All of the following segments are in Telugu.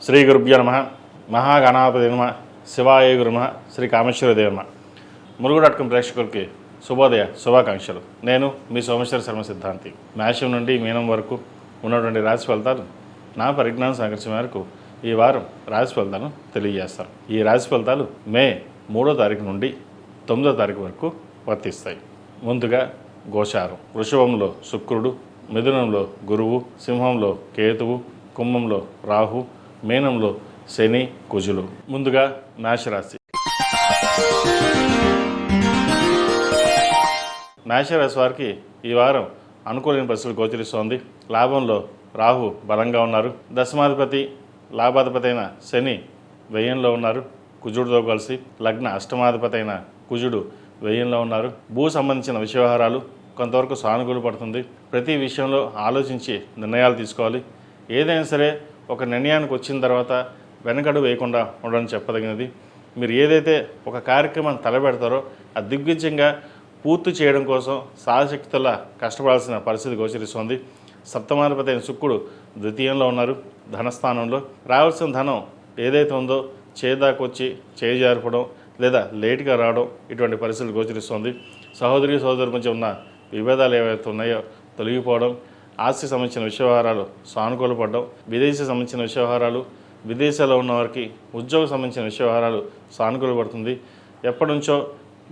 శ్రీ గురుభ్యో నమః. మహాగణాధిపతయే నమః. శివాయ గురు నమః. శ్రీ కామేశ్వరదేవ నమః. ములుగు.com ప్రేక్షకులకి శుభోదయ శుభాకాంక్షలు. నేను మీ సోమేశ్వర శర్మ సిద్ధాంతి. మేషం నుండి మీనం వరకు ఉన్నటువంటి రాశి ఫలితాలు నా పరిజ్ఞానం సంకర్షణ మేరకు ఈ వారం రాశి ఫలితాలను తెలియజేస్తాను. ఈ రాశి ఫలితాలు మే 3వ తారీఖు నుండి 9వ తారీఖు వరకు వర్తిస్తాయి. ముందుగా గోచారం. వృషభంలో శుక్రుడు, మిథునంలో గురువు, సింహంలో కేతువు, కుంభంలో రాహు, మీనంలో శని, కుజులు. ముందుగా మేషరాశి. మేషరాశి వారికి ఈ వారం అనుకూలమైన పరిస్థితులు గోచరిస్తోంది. లాభంలో రాహు బలంగా ఉన్నారు. దశమాధిపతి లాభాధిపతి అయిన శని వ్యయంలో ఉన్నారు కుజుడితో కలిసి. లగ్న అష్టమాధిపతి అయిన కుజుడు వ్యయంలో ఉన్నారు. భూ సంబంధించిన విషయవహారాలు కొంతవరకు సానుకూల పడుతుంది. ప్రతి విషయంలో ఆలోచించి నిర్ణయాలు తీసుకోవాలి. ఏదైనా సరే ఒక నిర్ణయానికి వచ్చిన తర్వాత వెనకడు వేయకుండా ఉండడం చెప్పదగినది. మీరు ఏదైతే ఒక కార్యక్రమాన్ని తలపెడతారో అది దిగ్విజయంగా పూర్తి చేయడం కోసం సాయశక్తులా కష్టపడాల్సిన పరిస్థితి గోచరిస్తోంది. సప్తమాధిపతి అయిన శుక్రుడు ద్వితీయంలో ఉన్నారు. ధనస్థానంలో రావాల్సిన ధనం ఏదైతే ఉందో చేదాకొచ్చి చేజారిపడం లేదా లేట్గా రావడం ఇటువంటి పరిస్థితులు గోచరిస్తోంది. సహోదరి మధ్య ఉన్న విభేదాలు ఏవైతే ఉన్నాయో తొలగిపోవడం, ఆస్తి సంబంధించిన విషయవహారాలు సానుకూలపడడం, విదేశీ సంబంధించిన విషయవహారాలు, విదేశాల్లో ఉన్న వారికి ఉద్యోగం సంబంధించిన విషయవహారాలు సానుకూలపడుతుంది. ఎప్పటి నుంచో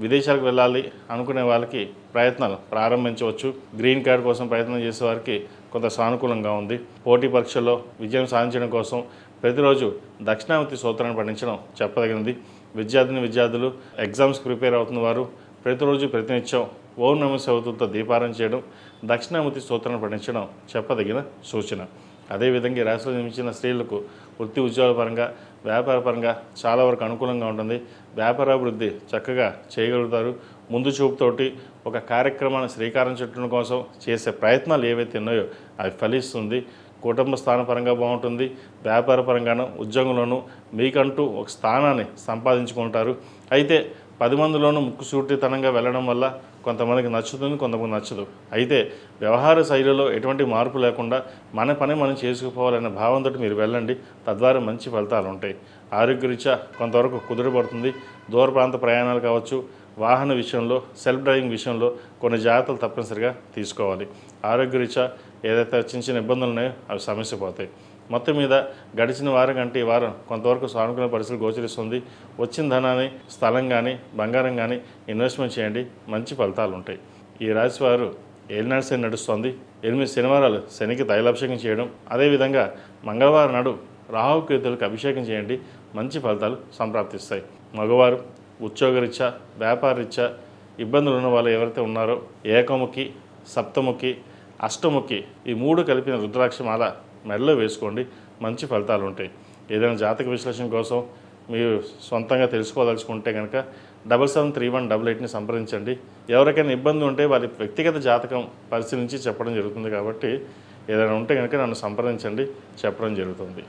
విదేశాలకు వెళ్ళాలి అనుకునే వాళ్ళకి ప్రయత్నాలు ప్రారంభించవచ్చు. గ్రీన్ కార్డ్ కోసం ప్రయత్నం చేసే వారికి కొంత సానుకూలంగా ఉంది. పోటీ పరీక్షల్లో విజయం సాధించడం కోసం ప్రతిరోజు దక్షిణామూర్తి సూత్రాన్ని పఠించడం చెప్పదగినది. విద్యార్థులు ఎగ్జామ్స్కి ప్రిపేర్ అవుతున్న వారు ప్రతిరోజు ప్రతినిత్యం ఓం నమః శివాయతో దీపారాధన చేయడం, దక్షిణామూర్తి స్తోత్రాన్ని పఠించడం చెప్పదగిన సూచన. అదేవిధంగా ఈ రాశిలో జన్మించిన స్త్రీలకు వృత్తి ఉద్యోగ పరంగా, వ్యాపార పరంగా చాలా వరకు అనుకూలంగా ఉంటుంది. వ్యాపారాభివృద్ధి చక్కగా చేయగలుగుతారు. ముందు చూపుతోటి ఒక కార్యక్రమాన్ని శ్రీకారం చుట్టడం కోసం చేసే ప్రయత్నాలు ఏవైతే ఉన్నాయో అవి ఫలిస్తుంది. కుటుంబ స్థానపరంగా బాగుంటుంది. వ్యాపార పరంగాను ఉద్యోగంలోనూ మీకంటూ ఒక స్థానాన్ని సంపాదించుకుంటారు. అయితే 10 మందిలోనూ ముక్కుసూటితనంగా వెళ్ళడం వల్ల కొంతమందికి నచ్చుతుంది, కొంతమంది నచ్చదు. అయితే వ్యవహార శైలిలో ఎటువంటి మార్పు లేకుండా మన పని మనం చేసుకుపోవాలనే భావంతో మీరు వెళ్ళండి. తద్వారా మంచి ఫలితాలు ఉంటాయి. ఆరోగ్యరీత్యా కొంతవరకు కుదురుపడుతుంది. దూర ప్రాంత ప్రయాణాలు కావచ్చు, వాహన విషయంలో, సెల్ఫ్ డ్రైవింగ్ విషయంలో కొన్ని జాగ్రత్తలు తప్పనిసరిగా తీసుకోవాలి. ఆరోగ్యరీత్యా ఏదైతే చిన్న ఇబ్బందులు ఉన్నాయో అవి సమస్య పోతాయి. మొత్తం మీద గడిచిన వారం కంటే ఈ వారం కొంతవరకు సానుకూల పరిస్థితులు గోచరిస్తుంది. వచ్చిన ధనాన్ని స్థలం కానీ బంగారం కానీ ఇన్వెస్ట్మెంట్ చేయండి, మంచి ఫలితాలు ఉంటాయి. ఈ రాశి వారు ఏలినాడు శని నడుస్తోంది. 8 శనివారాలు శనికి తైలాభిషేకం చేయడం, అదేవిధంగా మంగళవారం నాడు రాహుకేతులకు అభిషేకం చేయండి, మంచి ఫలితాలు సంప్రాప్తిస్తాయి. మగవారు ఉద్యోగరీత్యా, వ్యాపారరీత్యా ఇబ్బందులు ఉన్న వాళ్ళు ఎవరైతే ఉన్నారో ఏకముఖి, సప్తముఖి, అష్టముఖి ఈ 3 కలిపిన రుద్రాక్షమాల మెడలో వేసుకోండి, మంచి ఫలితాలు ఉంటాయి. ఏదైనా జాతక విశ్లేషణ కోసం మీరు సొంతంగా తెలుసుకోదలుచుకుంటే కనుక 773188ని సంప్రదించండి. ఎవరికైనా ఇబ్బంది ఉంటే వారి వ్యక్తిగత జాతకం పరిశీలించి చెప్పడం జరుగుతుంది. కాబట్టి ఏదైనా ఉంటే కనుక నన్ను సంప్రదించండి, చెప్పడం జరుగుతుంది.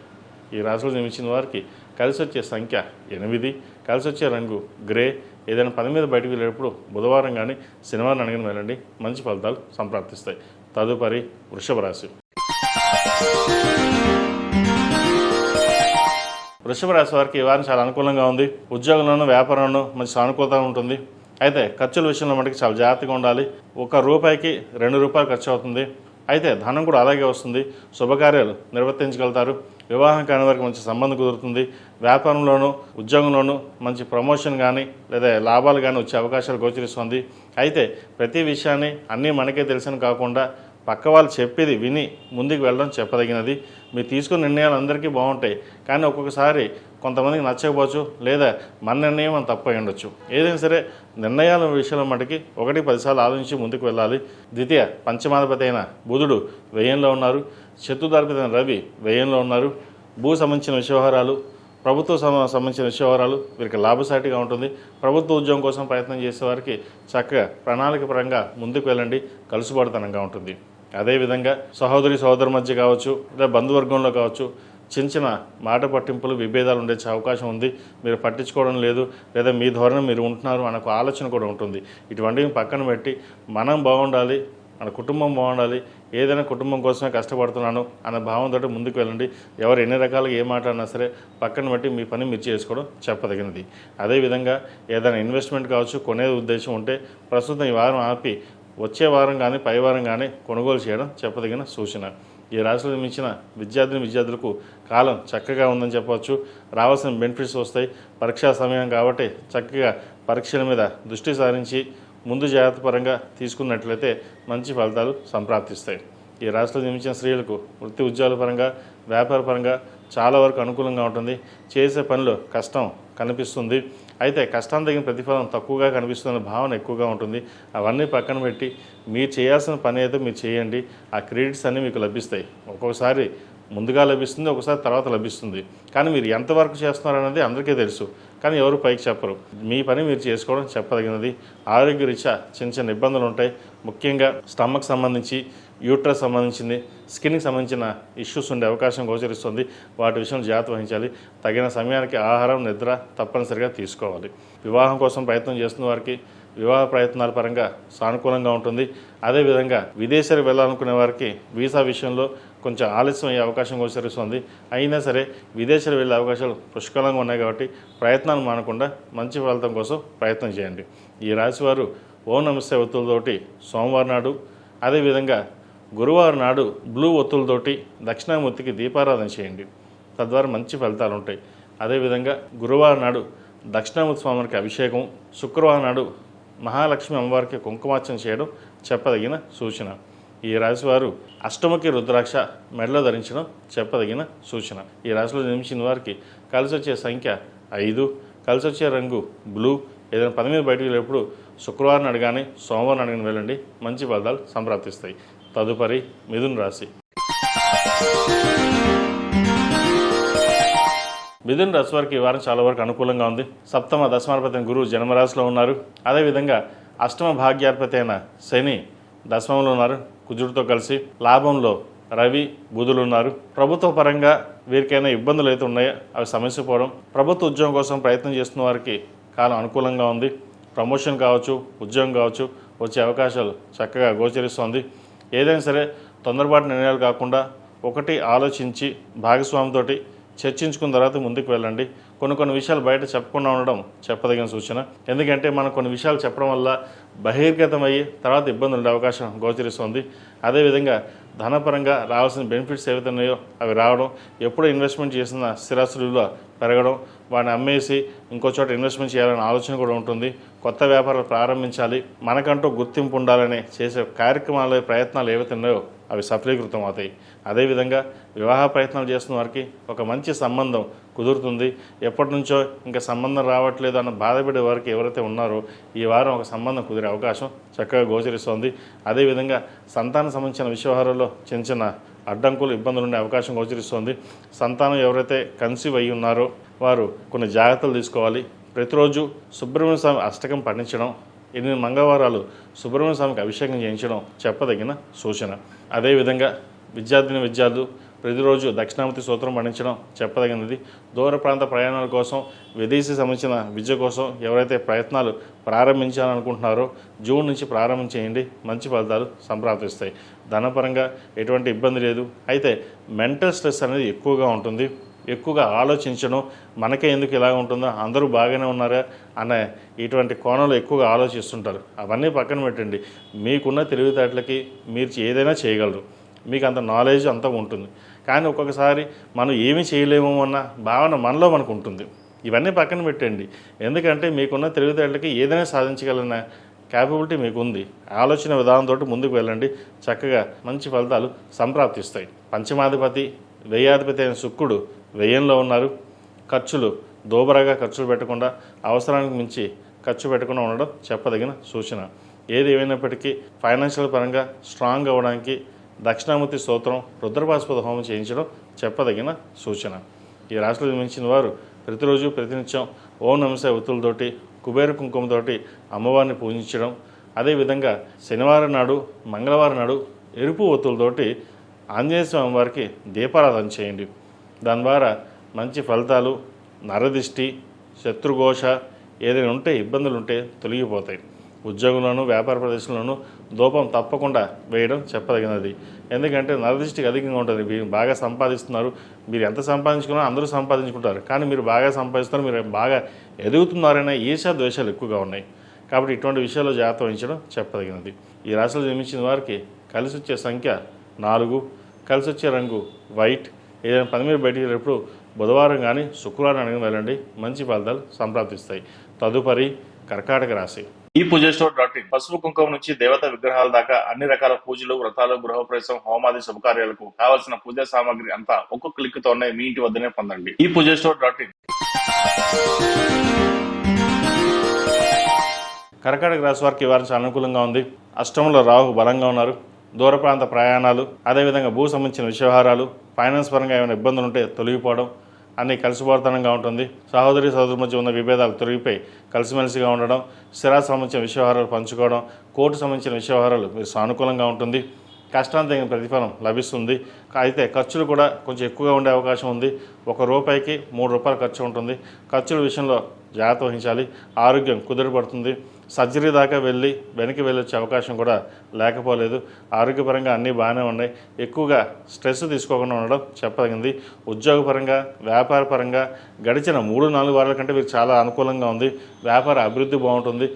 ఈ రాశిలో జన్మించిన వారికి కలిసి వచ్చే సంఖ్య 8, కలిసి వచ్చే రంగు గ్రే. ఏదైనా పని మీద బయటకు వెళ్ళేటప్పుడు బుధవారం కానీ శనివారం అడిగిన వెళ్ళండి, మంచి ఫలితాలు సంప్రాప్తిస్తాయి. తదుపరి వృషభ రాశి. వృషభ రాశి వారికి ఈ వారం చాలా అనుకూలంగా ఉంది. ఉద్యోగంలోనూ వ్యాపారంలోనూ మంచి సానుకూలత ఉంటుంది. అయితే ఖర్చుల విషయంలో మటుకు చాలా జాగ్రత్తగా ఉండాలి. ₹1కి ₹2 ఖర్చు అవుతుంది. అయితే ధనం కూడా అలాగే వస్తుంది. శుభకార్యాలు నిర్వర్తించగలుగుతారు. వివాహం కాని వారికి మంచి సంబంధం కుదురుతుంది. వ్యాపారంలోనూ ఉద్యోగంలోనూ మంచి ప్రమోషన్ కానీ లేదా లాభాలు కానీ వచ్చే అవకాశాలు గోచరిస్తుంది. అయితే ప్రతి విషయాన్ని అన్నీ మనకే తెలిసిన కాకుండా పక్క వాళ్ళు చెప్పేది విని ముందుకు వెళ్ళడం చెప్పదగినది. మీరు తీసుకున్న నిర్ణయాలు అందరికీ బాగుంటాయి, కానీ ఒక్కొక్కసారి కొంతమందికి నచ్చకపోవచ్చు, లేదా మన నిర్ణయం మనం తప్పు అయి ఉండొచ్చు. ఏదైనా సరే నిర్ణయాల విషయంలో మటుకి 1-10 సార్లు ఆలోచించి ముందుకు వెళ్ళాలి. ద్వితీయ పంచమాధిపతి అయిన బుధుడు వ్యయంలో ఉన్నారు. చతుర్థాధిపతి అయిన రవి వ్యయంలో ఉన్నారు. భూ సంబంధించిన విషయవహారాలు, ప్రభుత్వ సంబంధించిన విషయవహారాలు వీరికి లాభసాటిగా ఉంటుంది. ప్రభుత్వ ఉద్యోగం కోసం ప్రయత్నం చేసేవారికి చక్కగా ప్రణాళిక పరంగా ముందుకు వెళ్ళండి, కలుసుబాటుతనంగా ఉంటుంది. అదేవిధంగా సహోదరు మధ్య కావచ్చు, లేదా బంధువర్గంలో కావచ్చు చిన్న మాట పట్టింపులు, విభేదాలు ఉండే అవకాశం ఉంది. మీరు పట్టించుకోవడం లేదు, లేదా మీ ధోరణి మీరు ఉంటున్నారు అనే ఆలోచన కూడా ఉంటుంది. ఇటువంటివి పక్కన పెట్టి మనం బాగుండాలి, మన కుటుంబం బాగుండాలి, ఏదైనా కుటుంబం కోసమే కష్టపడుతున్నాను అన్న భావంతో ముందుకు వెళ్ళండి. ఎవరు ఎన్ని రకాలుగా ఏ మాట్లాడినా సరే పక్కన బట్టి మీ పని మీరు చేసుకోవడం చెప్పదగినది. అదేవిధంగా ఏదైనా ఇన్వెస్ట్మెంట్ కావచ్చు, కొనే ఉద్దేశం ఉంటే ప్రస్తుతం ఈ వారం ఆపి వచ్చే వారం కానీ పై వారం కానీ కొనుగోలు చేయడం చెప్పదగిన సూచన. ఈ రాశిలో జన్మించిన విద్యార్థులకు కాలం చక్కగా ఉందని చెప్పవచ్చు. రావాల్సిన బెనిఫిట్స్ వస్తాయి. పరీక్షా సమయం కాబట్టి చక్కగా పరీక్షల మీద దృష్టి సారించి ముందు జాగ్రత్త పరంగా తీసుకున్నట్లయితే మంచి ఫలితాలు సంప్రాప్తిస్తాయి. ఈ రాశిలో జన్మించిన స్త్రీలకు వృత్తి ఉద్యోగాల పరంగా, వ్యాపార పరంగా చాలా వరకు అనుకూలంగా ఉంటుంది. చేసే పనిలో కష్టం కనిపిస్తుంది. అయితే కష్టానికి తగిన ప్రతిఫలం తక్కువగా కనిపిస్తున్న భావన ఎక్కువగా ఉంటుంది. అవన్నీ పక్కన పెట్టి మీరు చేయాల్సిన పని అయితే మీరు చేయండి. ఆ క్రెడిట్స్ అన్నీ మీకు లభిస్తాయి. ఒక్కొక్కసారి ముందుగా లభిస్తుంది, ఒకసారి తర్వాత లభిస్తుంది. కానీ మీరు ఎంతవరకు చేస్తున్నారనేది అందరికీ తెలుసు, కానీ ఎవరు పైకి చెప్పరు. మీ పని మీరు చేసుకోవడం చెప్పదగినది. ఆరోగ్యరీత్యా చిన్న ఇబ్బందులు ఉంటాయి. ముఖ్యంగా స్టమక్ సంబంధించి, యూట్రస్ సంబంధించింది, స్కిన్కి సంబంధించిన ఇష్యూస్ ఉండే అవకాశం గోచరిస్తుంది. వాటి విషయంలో జాగ్రత్త వహించాలి. తగిన సమయానికి ఆహారం, నిద్ర తప్పనిసరిగా తీసుకోవాలి. వివాహం కోసం ప్రయత్నం చేస్తున్న వారికి వివాహ ప్రయత్నాల పరంగా సానుకూలంగా ఉంటుంది. అదేవిధంగా విదేశాలకు వెళ్ళాలనుకునే వారికి వీసా విషయంలో కొంచెం ఆలస్యం అయ్యే అవకాశం గోచరిస్తుంది. అయినా సరే విదేశాలు వెళ్ళే అవకాశాలు పుష్కలంగా ఉన్నాయి కాబట్టి ప్రయత్నాలు మానకుండా మంచి ఫలితం కోసం ప్రయత్నం చేయండి. ఈ రాశివారు ఓం నమస్తే ఒత్తులతోటి సోమవారం నాడు, అదేవిధంగా గురువారం నాడు బ్లూ ఒత్తులతోటి దక్షిణామూర్తికి దీపారాధన చేయండి. తద్వారా మంచి ఫలితాలు ఉంటాయి. అదేవిధంగా గురువారం నాడు దక్షిణామూర్తి స్వామికి అభిషేకం, శుక్రవారం నాడు మహాలక్ష్మి అమ్మవారికి కుంకుమార్చన చేయడం చెప్పదగిన సూచన. ఈ రాశివారు అష్టముఖి రుద్రాక్ష మెడలో ధరించడం చెప్పదగిన సూచన. ఈ రాశిలో జన్మించిన వారికి కలిసి వచ్చే సంఖ్య 5, కలిసి వచ్చే రంగు బ్లూ. ఏదైనా పని మీద బయటకు వెళ్ళేప్పుడు శుక్రవారం నాడు కానీ సోమవారం నాడు కానీ వెళ్ళండి. మంచి ఫలితాలు సంప్రాప్తిస్తాయి. తదుపరి మిథున రాశి. మిథున రాశి వారికి ఈ వారం చాలా వరకు అనుకూలంగా ఉంది. సప్తమ దశమాధిపతి గురువు జన్మరాశిలో ఉన్నారు. అదేవిధంగా అష్టమ భాగ్యాధిపతి అయిన శని దశమంలో ఉన్నారు కుజుడితో కలిసి. లాభంలో రవి, బుధులు ఉన్నారు. ప్రభుత్వ పరంగా వీరికైనా ఇబ్బందులు అయితే ఉన్నాయో అవి సమస్యపోవడం. ప్రభుత్వ ఉద్యోగం కోసం ప్రయత్నం చేస్తున్న వారికి కాలం అనుకూలంగా ఉంది. ప్రమోషన్ కావచ్చు, ఉద్యోగం కావచ్చు వచ్చే అవకాశాలు చక్కగా గోచరిస్తోంది. ఏదైనా సరే తొందరపాటు నిర్ణయాలు కాకుండా ఒకటి ఆలోచించి భాగస్వామితోటి చర్చించుకున్న తర్వాత ముందుకు వెళ్ళండి. కొన్ని విషయాలు బయట చెప్పకుండా ఉండడం చెప్పదగిన సూచన. ఎందుకంటే మనం కొన్ని విషయాలు చెప్పడం వల్ల బహిర్గతమయ్యి తర్వాత ఇబ్బందులు ఉండే అవకాశం గోచరిస్తుంది. అదేవిధంగా ధనపరంగా రావాల్సిన బెనిఫిట్స్ ఏవైతే ఉన్నాయో అవి రావడం, ఎప్పుడో ఇన్వెస్ట్మెంట్ చేసిన స్థిరాస్తుల విలువ పెరగడం, వాటిని అమ్మేసి ఇంకో చోట ఇన్వెస్ట్మెంట్ చేయాలనే ఆలోచన కూడా ఉంటుంది. కొత్త వ్యాపారాలు ప్రారంభించాలి, మనకంటూ గుర్తింపు ఉండాలని చేసే కార్యక్రమాలు, ప్రయత్నాలు ఏవైతే ఉన్నాయో అవి సఫలీకృతం అవుతాయి. అదేవిధంగా వివాహ ప్రయత్నాలు చేస్తున్న వారికి ఒక మంచి సంబంధం కుదురుతుంది. ఎప్పటి నుంచో ఇంకా సంబంధం రావట్లేదు అన్న బాధపడే వారికి ఎవరైతే ఉన్నారో ఈ వారం ఒక సంబంధం కుదిరే అవకాశం చక్కగా గోచరిస్తోంది. అదేవిధంగా సంతానం సంబంధించిన వ్యవహారాల్లో చిన్న అడ్డంకులు, ఇబ్బందులు ఉండే అవకాశం గోచరిస్తోంది. సంతానం ఎవరైతే కన్సీవ్ అయ్యి ఉన్నారో వారు కొన్ని జాగ్రత్తలు తీసుకోవాలి. ప్రతిరోజు సుబ్రహ్మణ్య స్వామి అష్టకం పఠించడం, 8 మంగళవారాలు సుబ్రహ్మణ్య స్వామికి అభిషేకం చేయించడం చెప్పదగిన సూచన. అదేవిధంగా విద్యార్థులు ప్రతిరోజు దక్షిణామూర్తి స్తోత్రం పఠించడం చెప్పదగినది. దూర ప్రాంత ప్రయాణాల కోసం, విదేశీ సంబంధించిన విద్య కోసం ఎవరైతే ప్రయత్నాలు ప్రారంభించాలనుకుంటున్నారో జూన్ నుంచి ప్రారంభం చేయండి. మంచి ఫలితాలు సంప్రాప్తిస్తాయి. ధనపరంగా ఎటువంటి ఇబ్బంది లేదు. అయితే మెంటల్ స్ట్రెస్ అనేది ఎక్కువగా ఉంటుంది. ఎక్కువగా ఆలోచించడం, మనకే ఎందుకు ఇలా ఉంటుందో, అందరూ బాగానే ఉన్నారా అనే ఇటువంటి కోణంలో ఎక్కువగా ఆలోచిస్తుంటారు. అవన్నీ పక్కన పెట్టండి. మీకున్న తెలివితేటలకి మీరు ఏదైనా చేయగలరు. మీకు అంత నాలెడ్జ్ అంతా ఉంటుంది. కానీ ఒక్కొక్కసారి మనం ఏమీ చేయలేము అన్న భావన మనలో మనకు ఉంటుంది. ఇవన్నీ పక్కన పెట్టండి. ఎందుకంటే మీకున్న తెలివితేటలకి ఏదైనా సాధించగలన క్యాపబిలిటీ మీకు ఉంది. ఆలోచన విధానంతో ముందుకు వెళ్ళండి. చక్కగా మంచి ఫలితాలు సంప్రాప్తిస్తాయి. పంచమాధిపతి, వ్యయాధిపతి అయిన శుక్రుడు వ్యయంలో ఉన్నారు. ఖర్చులు దోబరాగా ఖర్చులు పెట్టకుండా, అవసరానికి మించి ఖర్చు పెట్టకుండా ఉండడం చెప్పదగిన సూచన. ఏది ఏమైనప్పటికీ ఫైనాన్షియల్ పరంగా స్ట్రాంగ్ అవ్వడానికి దక్షిణామూర్తి స్తోత్రం, రుద్రపాశుపత హోమం చేయించడం చెప్పదగిన సూచన. ఈ రాశిలో జన్మించిన వారు ప్రతిరోజు ప్రతినిత్యం ఓం నమస్తే ఒత్తులతోటి, కుబేర కుంకుమతోటి అమ్మవారిని పూజించడం, అదేవిధంగా శనివారం నాడు, మంగళవారం నాడు ఎరుపు ఒత్తులతోటి ఆంజనేయ స్వామి వారికి దీపారాధన చేయండి. దాని ద్వారా మంచి ఫలితాలు, నరదిష్టి, శత్రుఘోష ఏదైనా ఉంటే ఇబ్బందులు ఉంటే తొలగిపోతాయి. ఉద్యోగంలోనూ వ్యాపార ప్రదేశంలోనూ ధూపం తప్పకుండా వేయడం చెప్పదగినది. ఎందుకంటే నరదృష్టికి అధికంగా ఉంటుంది. మీరు బాగా సంపాదిస్తున్నారు, మీరు ఎంత సంపాదించుకున్నా అందరూ సంపాదించుకుంటారు, కానీ మీరు బాగా సంపాదిస్తున్నారు, మీరు బాగా ఎదుగుతున్నారనే ఈర్ష్య ద్వేషాలు ఎక్కువగా ఉన్నాయి. కాబట్టి ఇటువంటి విషయాల్లో జాగ్రత్త వహించడం చెప్పదగినది. ఈ రాశిలో జన్మించిన వారికి కలిసి వచ్చే సంఖ్య 4, కలిసి వచ్చే రంగు వైట్. ఏదైనా పని మీద బయటికి వెళ్ళినప్పుడు బుధవారం కానీ శుక్రవారం అడిగిన వెళ్ళండి, మంచి ఫలితాలు సంప్రాప్తిస్తాయి. తదుపరి కర్కాటక రాశి. ఈ పూజస్టోర్.in పసుపు కుంకుమ నుంచి దేవతా విగ్రహాల దాకా అన్ని రకాల పూజలు, వ్రతాలు, గృహప్రవేశం, హోమాది శుభకార్యాలకు కావాల్సిన పూజా సామాగ్రి అంతా ఒక్క క్లిక్ తోనే మీ ఇంటి వద్దనే పొందండి. ఈ పూజస్టోర్.in. కర్కాటక రాశి వారికి ఈ వారం చాలా అనుకూలంగా ఉంది. అష్టమంలో రాహు బలంగా ఉన్నారు. దూర ప్రాంత ప్రయాణాలు, అదేవిధంగా భూ సంబంధించిన వ్యవహారాలు, ఫైనాన్స్ పరంగా ఏమైనా ఇబ్బందులు ఉంటే తొలగిపోవడం, అన్నీ కలిసిపోతనంగా ఉంటుంది. సహోదరుల మధ్య ఉన్న విభేదాలు తొలగిపోయి కలిసిమెలిసిగా ఉండడం, స్థిరాస్తి సంబంధించిన వ్యవహారాలు పంచుకోవడం, కోర్టు సంబంధించిన వ్యవహారాలు మీరు సానుకూలంగా ఉంటుంది. కష్టానికి తగిన ప్రతిఫలం లభిస్తుంది. అయితే ఖర్చులు కూడా కొంచెం ఎక్కువగా ఉండే అవకాశం ఉంది. ₹1కి ₹3 ఖర్చు ఉంటుంది. ఖర్చుల విషయంలో జాగ్రత్త వహించాలి. ఆరోగ్యం కుదురుపడుతుంది. సర్జరీ దాకా వెళ్ళి వెనక్కి వెళ్ళొచ్చే అవకాశం కూడా లేకపోలేదు. ఆరోగ్యపరంగా అన్నీ బాగానే ఉన్నాయి. ఎక్కువగా స్ట్రెస్ తీసుకోకుండా ఉండడం చెప్పదగింది. ఉద్యోగపరంగా, వ్యాపారపరంగా గడిచిన 3-4 వారాల కంటే మీకు చాలా అనుకూలంగా ఉంది. వ్యాపార అభివృద్ధి బాగుంటుంది.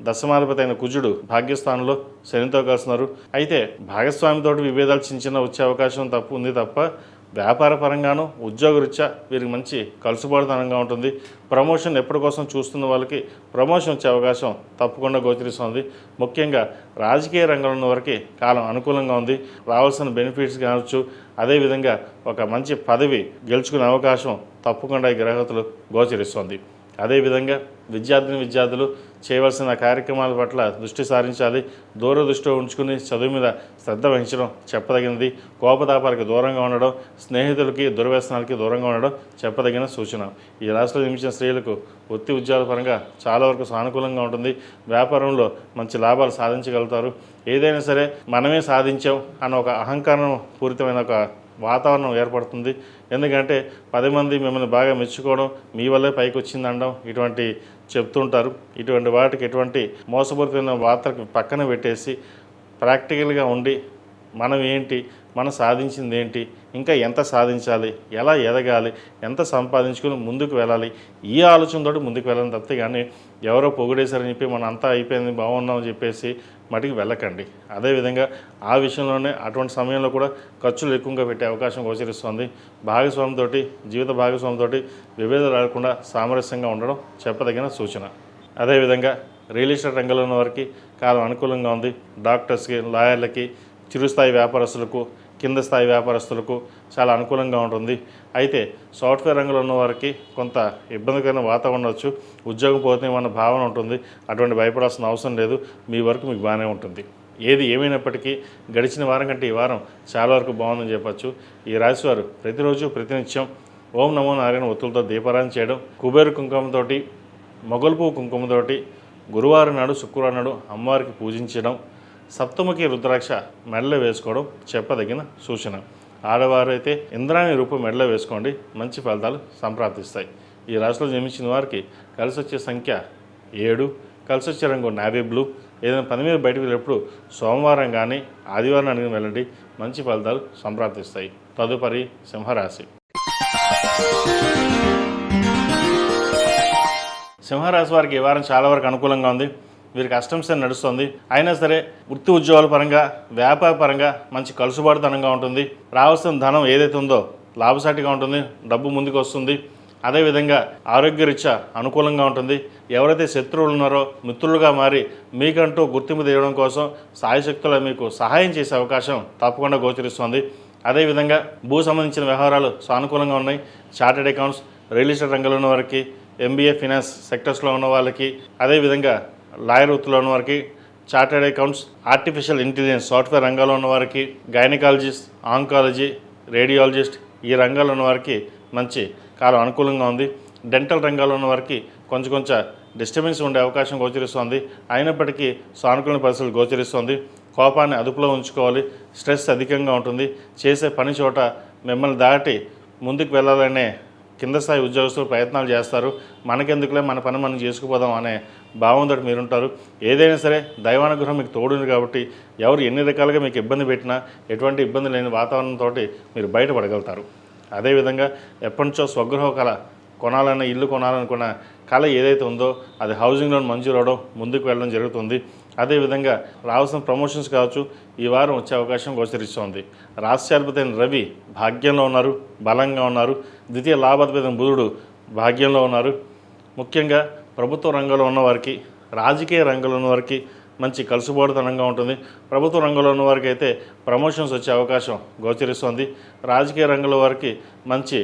దశమాధిపతి అయిన కుజుడు భాగ్యస్థానంలో శనితో కలుస్తున్నారు. అయితే భాగస్వామితో విభేదాలు చిన్న వచ్చే అవకాశం ఉంది తప్ప వ్యాపార పరంగాను ఉద్యోగరీత్యా వీరికి మంచి కలుసుబాటుతనంగా ఉంటుంది. ప్రమోషన్ ఎప్పటికోసం చూస్తున్న వాళ్ళకి ప్రమోషన్ వచ్చే అవకాశం తప్పకుండా గోచరిస్తుంది. ముఖ్యంగా రాజకీయ రంగంలో ఉన్న వారికి కాలం అనుకూలంగా ఉంది. రావాల్సిన బెనిఫిట్స్ కావచ్చు, అదేవిధంగా ఒక మంచి పదవి గెలుచుకునే అవకాశం తప్పకుండా ఈ గ్రహతులు గోచరిస్తుంది. అదేవిధంగా విద్యార్థులు చేయవలసిన కార్యక్రమాల పట్ల దృష్టి సారించాలి. దూరదృష్టిలో ఉంచుకుని చదువు మీద శ్రద్ధ వహించడం చెప్పదగినది. కోపతాపాలకు దూరంగా ఉండడం, స్నేహితులకి దుర్వ్యసనాలకి దూరంగా ఉండడం చెప్పదగిన సూచన. ఈ రాశిలో జన్మించిన స్త్రీలకు వృత్తి ఉద్యోగాల పరంగా చాలా వరకు సానుకూలంగా ఉంటుంది. వ్యాపారంలో మంచి లాభాలు సాధించగలుగుతారు. ఏదైనా సరే మనమే సాధించాం అన్న ఒక అహంకారం పూరితమైన ఒక వాతావరణం ఏర్పడుతుంది. ఎందుకంటే 10 మంది మిమ్మల్ని బాగా మెచ్చుకోవడం, మీ వల్లే పైకి వచ్చిందనడం ఇటువంటి చెప్తుంటారు. ఇటువంటి వాటికి ఎటువంటి మోసపూరితమైన వార్తలకు పక్కన పెట్టేసి ప్రాక్టికల్గా ఉండి మనం సాధించింది ఏంటి, ఇంకా ఎంత సాధించాలి, ఎలా ఎదగాలి, ఎంత సంపాదించుకుని ముందుకు వెళ్ళాలి, ఈ ఆలోచనతో ముందుకు వెళ్ళాలని తప్పితే కానీ ఎవరో పొగిడేశారని చెప్పి మనం అంతా అయిపోయింది బాగున్నామని చెప్పేసి మటుకు వెళ్ళకండి. అదేవిధంగా ఆ విషయంలోనే అటువంటి సమయంలో కూడా ఖర్చులు ఎక్కువగా పెట్టే అవకాశం గోచరిస్తుంది. జీవిత భాగస్వామితో విభేదాలు రాకుండా సామరస్యంగా ఉండడం చెప్పదగిన సూచన. అదేవిధంగా రియల్ ఎస్టేట్ రంగంలో ఉన్న వారికి కాలం అనుకూలంగా ఉంది. డాక్టర్స్కి, లాయర్లకి, చిరుస్థాయి వ్యాపారస్తులకు, కింద స్థాయి వ్యాపారస్తులకు చాలా అనుకూలంగా ఉంటుంది. అయితే సాఫ్ట్వేర్ రంగంలో ఉన్న వారికి కొంత ఇబ్బందికరమైన వాతావరణం వచ్చు. ఉద్యోగం పోతుందేమన్న భావన ఉంటుంది. అటువంటి భయపడాల్సిన అవసరం లేదు. మీ వరకు మీకు బాగానే ఉంటుంది. ఏది ఏమైనప్పటికీ గడిచిన వారం కంటే ఈ వారం చాలా వరకు బాగుందని చెప్పచ్చు. ఈ రాశివారు ప్రతిరోజు ప్రతినిత్యం ఓం నమో నారాయణ ఒత్తులతో దీపారాధన చేయడం, కుబేరు కుంకుమతోటి, మొగలు పువ్వు కుంకుమతోటి గురువారం నాడు, శుక్రవారం నాడు అమ్మవారికి పూజించడం, సప్తముఖి రుద్రాక్ష మెడలో వేసుకోవడం చెప్పదగిన సూచన. ఆడవారు అయితే ఇంద్రాణి రూపు మెడలో వేసుకోండి, మంచి ఫలితాలు సంప్రాప్తిస్తాయి. ఈ రాశిలో జన్మించిన వారికి కలిసి వచ్చే సంఖ్య 7, కలిసి వచ్చే రంగు నావీ బ్లూ. ఏదైనా పని మీద బయటకు వెళ్ళినప్పుడు సోమవారం కానీ ఆదివారం అడిగిన వెళ్ళండి, మంచి ఫలితాలు సంప్రాప్తిస్తాయి. తదుపరి సింహరాశి. సింహరాశి వారికి ఈ వారం చాలా వరకు అనుకూలంగా ఉంది. వీరికి అష్టంశని నడుస్తుంది. అయినా సరే వృత్తి ఉద్యోగాల పరంగా, వ్యాపార పరంగా మంచి కలుసుబాటుతనంగా ఉంటుంది. రావాల్సిన ధనం ఏదైతే ఉందో లాభసాటిగా ఉంటుంది, డబ్బు ముందుకు వస్తుంది. అదేవిధంగా ఆరోగ్యరీత్యా అనుకూలంగా ఉంటుంది. ఎవరైతే శత్రువులు ఉన్నారో మిత్రులుగా మారి మీకంటూ గుర్తింపు తీయడం కోసం సాయశక్తులు మీకు సహాయం చేసే అవకాశం తప్పకుండా గోచరిస్తుంది. అదేవిధంగా భూ సంబంధించిన వ్యవహారాలు సానుకూలంగా ఉన్నాయి. చార్టెడ్ అకౌంట్స్, రియల్ ఎస్టేట్ రంగంలో ఉన్న వారికి, MBA ఫైనాన్స్ సెక్టర్స్లో ఉన్న వాళ్ళకి, అదేవిధంగా లాయర్ వృత్తిలో ఉన్న వారికి, chartered accounts, artificial intelligence software రంగాల్లో ఉన్న వారికి, గైనకాలజిస్ట్, ఆంకాలజీ, రేడియాలజిస్ట్ ఈ రంగాల్లో ఉన్న వారికి మంచి కాలం అనుకూలంగా ఉంది. డెంటల్ రంగాల్లో ఉన్న వారికి కొంచెం డిస్టర్బెన్స్ ఉండే అవకాశం గోచరిస్తుంది. అయినప్పటికీ సానుకూల పరిస్థితులు గోచరిస్తుంది. కోపాన్ని అదుపులో ఉంచుకోవాలి. స్ట్రెస్ అధికంగా ఉంటుంది. చేసే పని చోట మిమ్మల్ని దాటి ముందుకు వెళ్ళాలనే కింద స్థాయి ఉద్యోగస్తులు ప్రయత్నాలు చేస్తారు. మనకెందుకులే, మన పని మనం చేసుకుపోదాం అనే బాగుందట మీరుంటారు. ఏదైనా సరే దైవానుగ్రహం మీకు తోడుంది కాబట్టి ఎవరు ఎన్ని రకాలుగా మీకు ఇబ్బంది పెట్టినా ఎటువంటి ఇబ్బంది లేని వాతావరణంతో మీరు బయటపడగలుగుతారు. అదేవిధంగా ఎప్పటి నుంచో స్వగృహ కళ కొనాలన్న ఇల్లు కొనాలనుకున్న కళ ఏదైతే ఉందో అది హౌసింగ్ లోన్ మంజూరు అవడం ముందుకు వెళ్ళడం జరుగుతుంది. అదేవిధంగా రావాల్సిన ప్రమోషన్స్ కావచ్చు ఈ వారం వచ్చే అవకాశం గోచరిస్తోంది. రాష్ట్రాధిపతి అయిన రవి భాగ్యంలో ఉన్నారు, బలంగా ఉన్నారు. ద్వితీయ లాభాధిపతి అయిన బుధుడు భాగ్యంలో ఉన్నారు. ముఖ్యంగా ప్రభుత్వ రంగంలో ఉన్నవారికి, రాజకీయ రంగంలో ఉన్నవారికి మంచి కలుసుబాటుతనంగా ఉంటుంది. ప్రభుత్వ రంగంలో ఉన్న వారికి అయితే ప్రమోషన్స్ వచ్చే అవకాశం గోచరిస్తోంది. రాజకీయ రంగంలో వారికి మంచి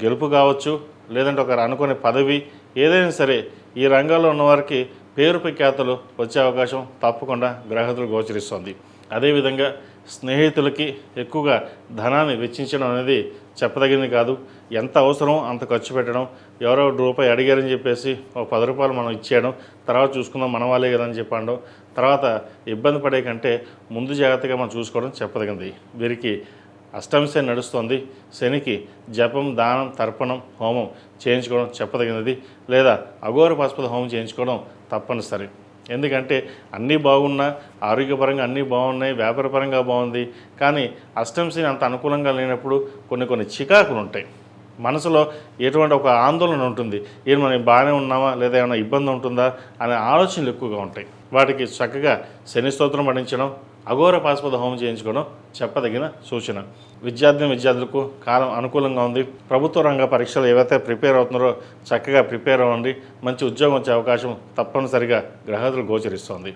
గెలుపు కావచ్చు, లేదంటే ఒక అనుకునే పదవి ఏదైనా సరే ఈ రంగంలో ఉన్నవారికి పేరు ప్రఖ్యాతలు వచ్చే అవకాశం తప్పకుండా గ్రహతులు గోచరిస్తోంది. అదేవిధంగా స్నేహితులకి ఎక్కువగా ధనాన్ని వెచ్చించడం అనేది చెప్పదగింది కాదు. ఎంత అవసరం అంత ఖర్చు పెట్టడం, ఎవరో రూపాయి అడిగారని చెప్పేసి ఒక 10 రూపాయలు మనం ఇచ్చేయడం, తర్వాత చూసుకుందాం మన వాళ్ళే కదా అని చెప్పడం, తర్వాత ఇబ్బంది పడే కంటే ముందు జాగ్రత్తగా మనం చూసుకోవడం చెప్పదగింది. వీరికి అష్టమి శని నడుస్తుంది. శనికి జపం, దానం, తర్పణం, హోమం చేయించుకోవడం చెప్పదగినది. లేదా అఘోర పాశుపత హోమం చేయించుకోవడం తప్పనిసరి. ఎందుకంటే అన్నీ బాగున్నా, ఆరోగ్యపరంగా అన్నీ బాగున్నాయి, వ్యాపారపరంగా బాగుంది, కానీ అష్టమి శని అంత అనుకూలంగా లేనప్పుడు కొన్ని చికాకులు ఉంటాయి. మనసులో ఎటువంటి ఒక ఆందోళన ఉంటుంది. ఏం మనం బాగానే ఉన్నామా లేదా ఏమైనా ఇబ్బంది ఉంటుందా అనే ఆలోచనలు ఎక్కువగా ఉంటాయి. వాటికి చక్కగా శని స్తోత్రం పఠించడం, అఘోర పాశుపత హోమం చేయించుకోవడం చెప్పదగిన సూచన. విద్యార్థులకు కాలం అనుకూలంగా ఉంది. ప్రభుత్వ రంగ పరీక్షలు ఏవైతే ప్రిపేర్ అవుతున్నారో చక్కగా ప్రిపేర్ అవ్వండి. మంచి ఉద్యోగం వచ్చే అవకాశం తప్పనిసరిగా గ్రహాదులు గోచరిస్తోంది.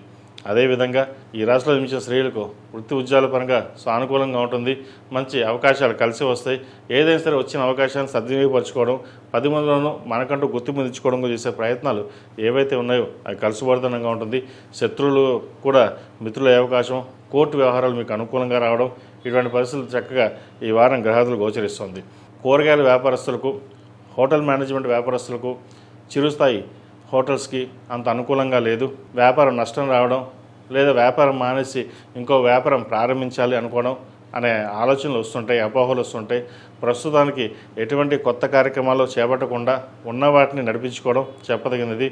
అదేవిధంగా ఈ రాశిలో జన్మించిన స్త్రీలకు వృత్తి ఉద్యోగాల పరంగా సానుకూలంగా ఉంటుంది. మంచి అవకాశాలు కలిసి వస్తాయి. ఏదైనా సరే వచ్చిన అవకాశాన్ని సద్వినియోగపరచుకోవడం, 10 మందిలోనూ మనకంటూ గుర్తింపు తెచ్చుకోవడం చేసే ప్రయత్నాలు ఏవైతే ఉన్నాయో అవి కలిసిబడుతనంగా ఉంటుంది. శత్రువులు కూడా మిత్రులయ్యే అవకాశం, కోర్టు వ్యవహారాలు మీకు అనుకూలంగా రావడం, ఇటువంటి పరిస్థితులు చక్కగా ఈ వారం గ్రహాదులు గోచరిస్తుంది. కూరగాయల వ్యాపారస్తులకు, హోటల్ మేనేజ్మెంట్ వ్యాపారస్తులకు, చిరుస్థాయి హోటల్స్కి అంత అనుకూలంగా లేదు. వ్యాపారం నష్టం రావడం, లేదా వ్యాపారం మానేసి ఇంకో వ్యాపారం ప్రారంభించాలి అనుకోవడం అనే ఆలోచనలు వస్తుంటాయి, అపోహలు వస్తుంటాయి. ప్రస్తుతానికి ఎటువంటి కొత్త కార్యక్రమాలు చేపట్టకుండా ఉన్న వాటిని నడిపించుకోవడం చెప్పదగినది.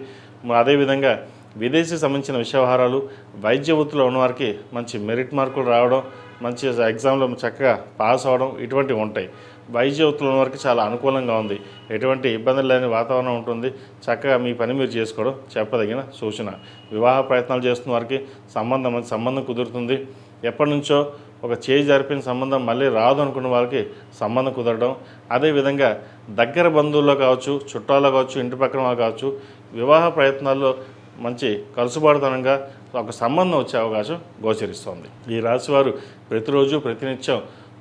అదేవిధంగా విదేశీ సంబంధించిన వ్యవహారాలు, వైద్య వృత్తిలో ఉన్నవారికి మంచి మెరిట్ మార్కులు రావడం, మంచి ఎగ్జామ్లో చక్కగా పాస్ అవ్వడం ఇటువంటివి ఉంటాయి. వైద్య వృత్తిలో ఉన్నవారికి చాలా అనుకూలంగా ఉంది. ఎటువంటి ఇబ్బందులు లేని వాతావరణం ఉంటుంది. చక్కగా మీ పని మీరు చేసుకోవడం చెప్పదగిన సూచన. వివాహ ప్రయత్నాలు చేస్తున్న వారికి సంబంధం కుదురుతుంది. ఎప్పటి నుంచో ఒక చేయి జరిపిన సంబంధం మళ్ళీ రాదు అనుకున్న వాళ్ళకి సంబంధం కుదరడం, అదేవిధంగా దగ్గర బంధువుల్లో కావచ్చు, చుట్టాల్లో కావచ్చు, ఇంటి పక్కన వాళ్ళు కావచ్చు, వివాహ ప్రయత్నాల్లో మంచి కలుసుబాటుతనంగా ఒక సంబంధం వచ్చే అవకాశం గోచరిస్తోంది. ఈ రాశివారు ప్రతిరోజు ప్రతినిత్యం